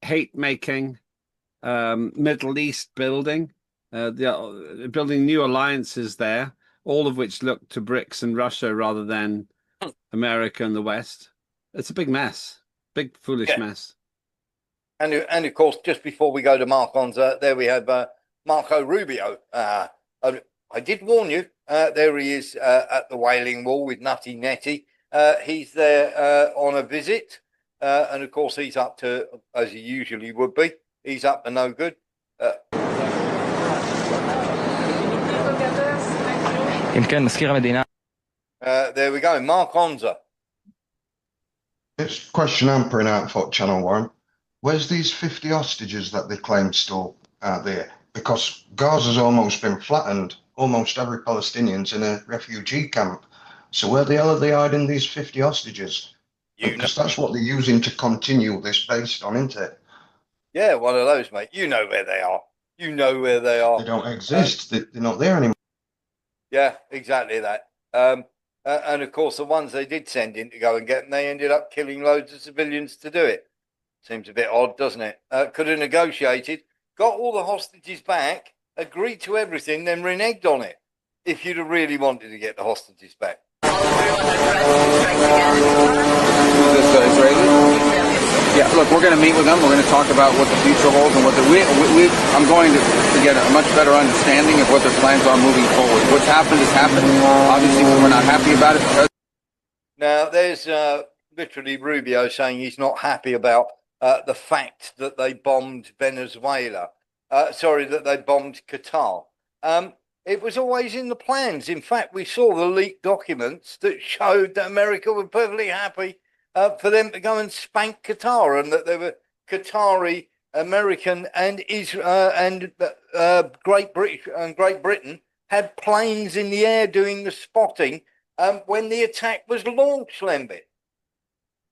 hate making, Middle East building, building new alliances there, all of which look to BRICS and Russia rather than America and the West. It's a big mess, big foolish mess. And of course, just before we go to Marcon's, there we have Marco Rubio. I did warn you. There he is at the Wailing Wall with Nutty Nettie. He's there on a visit, and of course he's up to, as he usually would be, he's up to no good. There we go, Marcon's. It's a question I'm putting out for Channel Warren. Where's these 50 hostages that they claim still out there? Because Gaza's almost been flattened. Almost every Palestinian's in a refugee camp. So where the hell are they hiding these 50 hostages? Because that's what they're using to continue this based on, isn't it? Yeah, one of those, mate. You know where they are. You know where they are. They don't exist. They're not there anymore. Yeah, exactly that. And of course, the ones they did send in to go and get them, they ended up killing loads of civilians to do it. Seems a bit odd, doesn't it? Could have negotiated, got all the hostages back, agreed to everything, then reneged on it. If you'd have really wanted to get the hostages back. Yeah, look, we're going to meet with them. We're going to talk about what the future holds and what I'm going to get a much better understanding of what their plans are moving forward. What's happened has happened. Obviously, we're not happy about it. Now, there's literally Rubio saying he's not happy about the fact that they bombed Venezuela. Sorry, that they bombed Qatar. It was always in the plans. In fact, we saw the leaked documents that showed that America were perfectly happy for them to go and spank Qatar, and that they were Qatari, American, and Israel and Great Britain had planes in the air doing the spotting when the attack was launched, Lembit.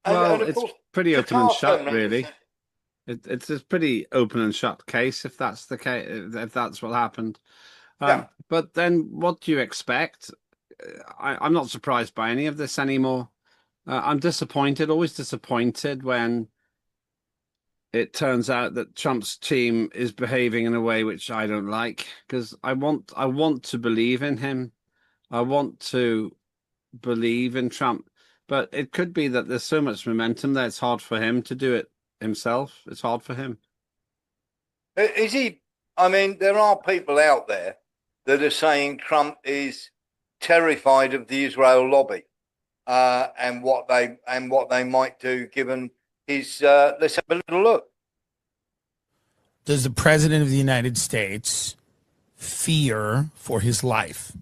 Well, it's pretty open and shut, really. It's a pretty open and shut case, if that's the case, if that's what happened. But then, what do you expect? I'm not surprised by any of this anymore. I'm disappointed, always disappointed when it turns out that Trump's team is behaving in a way which I don't like, because I want to believe in him. I want to believe in Trump, but it could be that there's so much momentum that it's hard for him to do it himself. It's hard for him. Is he? I mean, there are people out there that are saying Trump is terrified of the Israel lobby and what they might do given his. Let's have a little look. Does the president of the United States fear for his life?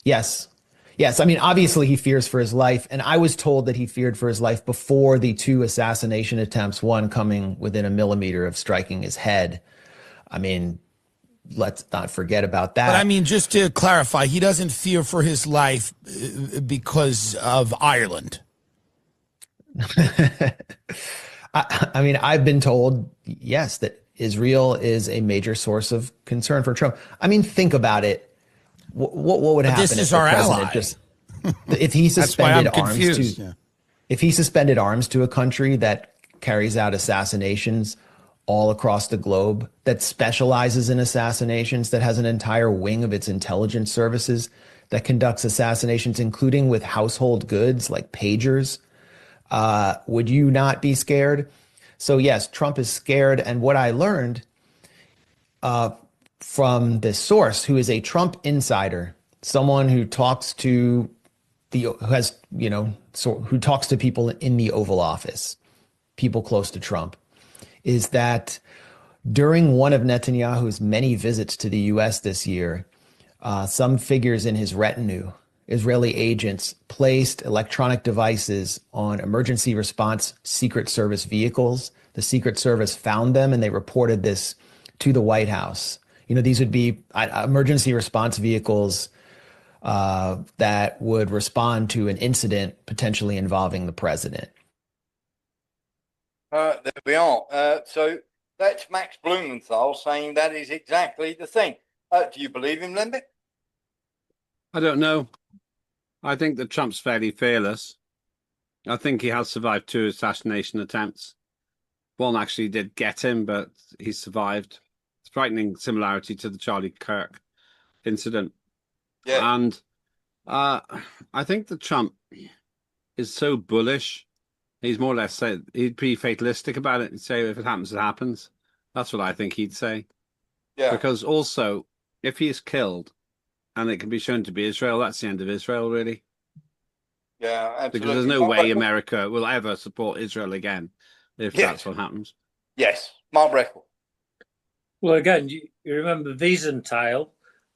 Yes. Yes. I mean, obviously he fears for his life. And I was told that he feared for his life before the 2 assassination attempts, one coming within a millimeter of striking his head. I mean, let's not forget about that. But I mean, just to clarify, he doesn't fear for his life because of Ireland. I mean, I've been told, yes, that Israel is a major source of concern for Trump. I mean, think about it. What would happen if the president if he suspended arms if he suspended arms to a country that carries out assassinations all across the globe, that specializes in assassinations, that has an entire wing of its intelligence services that conducts assassinations, including with household goods like pagers, would you not be scared? So yes, Trump is scared. And what I learned from this source, who is a Trump insider, someone who talks to who talks to people in the Oval Office, people close to Trump, is that during one of Netanyahu's many visits to the U.S. this year, some figures in his retinue, Israeli agents, placed electronic devices on emergency response Secret Service vehicles. The Secret Service found them and they reported this to the White House. You know, these would be emergency response vehicles that would respond to an incident potentially involving the president. There we are. So that's Max Blumenthal saying that is exactly the thing. Do you believe him, Lembit? I don't know. I think that Trump's fairly fearless. I think he has survived 2 assassination attempts. One actually did get him, but he survived. It's frightening similarity to the Charlie Kirk incident. Yeah. And I think that Trump is so bullish. He's more or less said he'd be fatalistic about it and say if it happens, it happens. That's what I think he'd say. Yeah. Because also, if he is killed and it can be shown to be Israel, that's the end of Israel, really. Yeah, absolutely. Because there's no way America will ever support Israel again if that's what happens. Yes, Mark Reckle. Well, again, you remember Wiesenthal,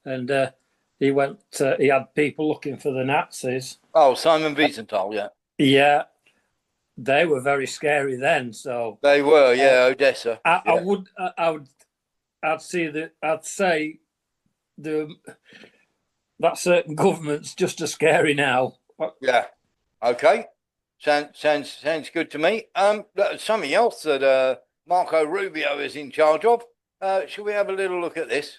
and he went. He had people looking for the Nazis. Oh, Simon Wiesenthal, yeah. Yeah, they were very scary then. So they were, yeah, Odessa. I'd say that certain government's just as scary now. Yeah. Okay. Sounds good to me. Something else that Marco Rubio is in charge of. Should we have a little look at this?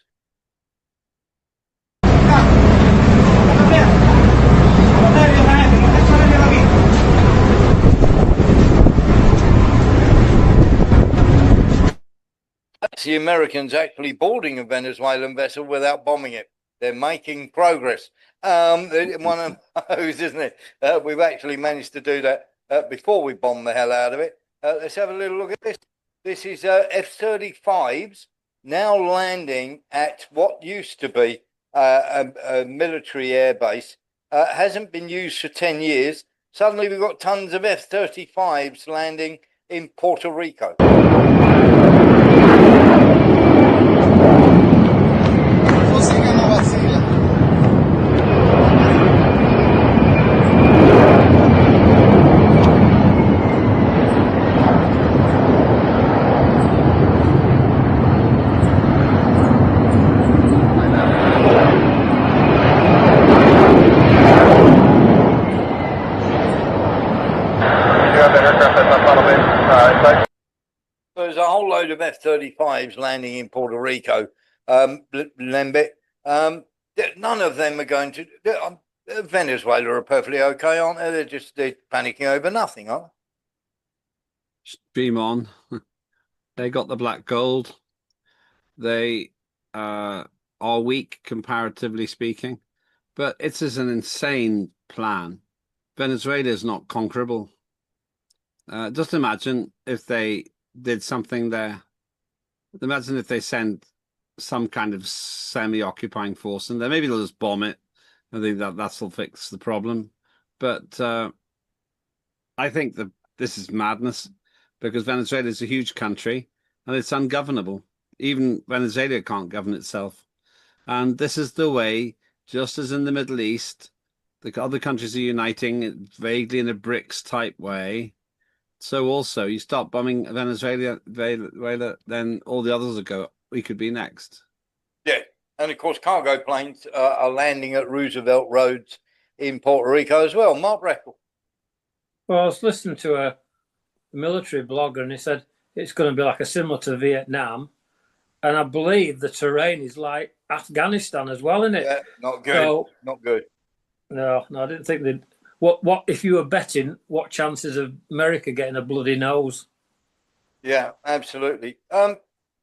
That's the Americans actually boarding a Venezuelan vessel without bombing it. They're making progress. One of those, isn't it? We've actually managed to do that before we bomb the hell out of it. Let's have a little look at this. This is F-35s now landing at what used to be a military air base. Hasn't been used for 10 years. Suddenly we've got tons of F-35s landing in Puerto Rico. There's a whole load of F-35s landing in Puerto Rico, Lembit. None of them are going to... Venezuela are perfectly okay, aren't they? They're panicking over nothing, aren't they? Stream on. They got the black gold. They are weak, comparatively speaking. But it is an insane plan. Venezuela is not conquerable. Just imagine if they did something there. Imagine if they send some kind of semi-occupying force in there. Maybe they'll just bomb it. I think that'll fix the problem. But I think that this is madness because Venezuela is a huge country and it's ungovernable. Even Venezuela can't govern itself. And this is the way, just as in the Middle East, the other countries are uniting vaguely in a BRICS type way. So also, you start bombing Venezuela, then all the others will go, we could be next. Yeah, and of course, cargo planes are landing at Roosevelt Roads in Puerto Rico as well. Mark Reckle. Well, I was listening to a military blogger, and he said it's going to be like a similar to Vietnam. And I believe the terrain is like Afghanistan as well, isn't it? Yeah, not good. So, not good. No, I didn't think they'd... What if you were betting? What chances of America getting a bloody nose? Yeah, absolutely.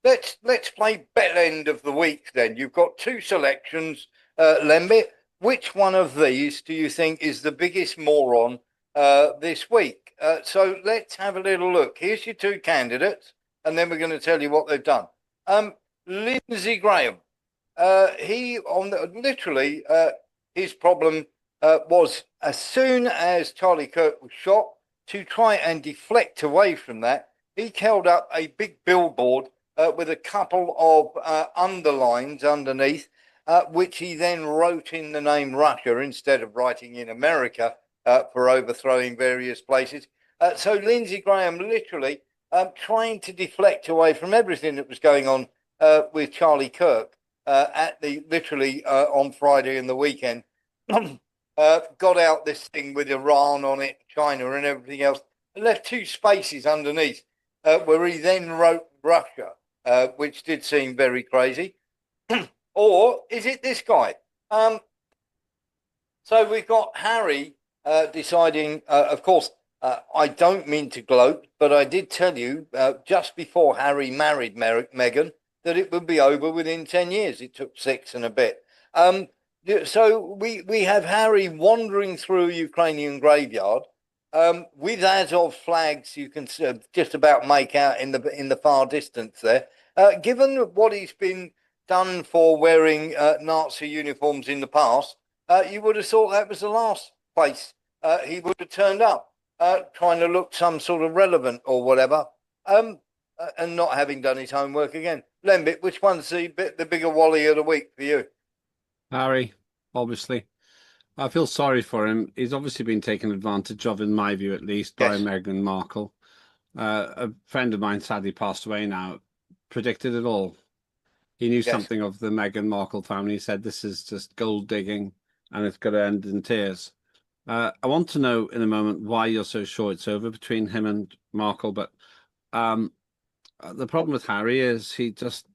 Let's play bet end of the week then. You've got two selections, Lembit. Which one of these do you think is the biggest moron this week? So let's have a little look. Here's your two candidates, and then we're going to tell you what they've done. Lindsey Graham. His problem was as soon as Charlie Kirk was shot, to try and deflect away from that, he held up a big billboard with a couple of underlines underneath, which he then wrote in the name Russia instead of writing in America for overthrowing various places. So Lindsey Graham literally trying to deflect away from everything that was going on with Charlie Kirk on Friday and the weekend. Got out this thing with Iran on it, China and everything else, and left two spaces underneath where he then wrote Russia, which did seem very crazy. Or is it this guy? So we've got Harry deciding, of course, I don't mean to gloat, but I did tell you just before Harry married Meghan that it would be over within 10 years. It took 6 and a bit. So we have Harry wandering through a Ukrainian graveyard with Azov flags, you can just about make out in the far distance there. Given what he's been done for wearing Nazi uniforms in the past, you would have thought that was the last place he would have turned up, trying to look some sort of relevant or whatever, and not having done his homework again. Lembit, which one's the bigger wally of the week for you? Harry, obviously. I feel sorry for him. He's obviously been taken advantage of, in my view at least, by Meghan Markle. A friend of mine sadly passed away now, predicted it all. He knew something of the Meghan Markle family. He said this is just gold digging and it's going to end in tears. I want to know in a moment why you're so sure it's over between him and Markle, but the problem with Harry is he just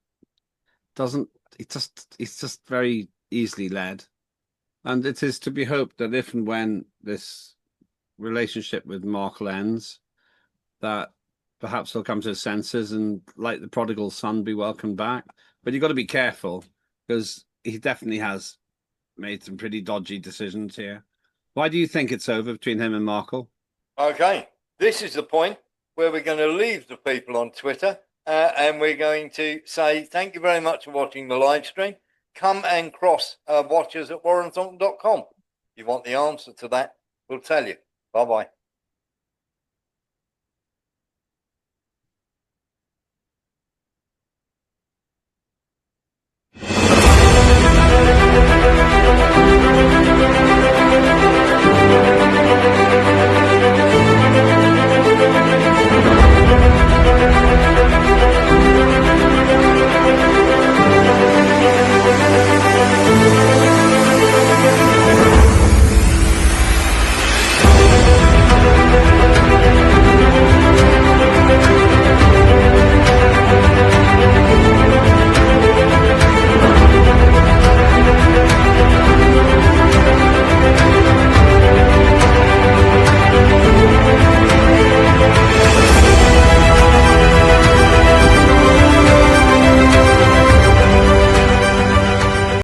doesn't, he's just very easily led. And it is to be hoped that if and when this relationship with Markle ends, that perhaps he'll come to his senses and, like the prodigal son, be welcomed back. But you've got to be careful because he definitely has made some pretty dodgy decisions here. Why do you think it's over between him and Markle? Okay, this is the point where we're going to leave the people on Twitter and we're going to say thank you very much for watching the live stream. Come and cross watchers at warrenthornton.com. If you want the answer to that, we'll tell you. Bye-bye.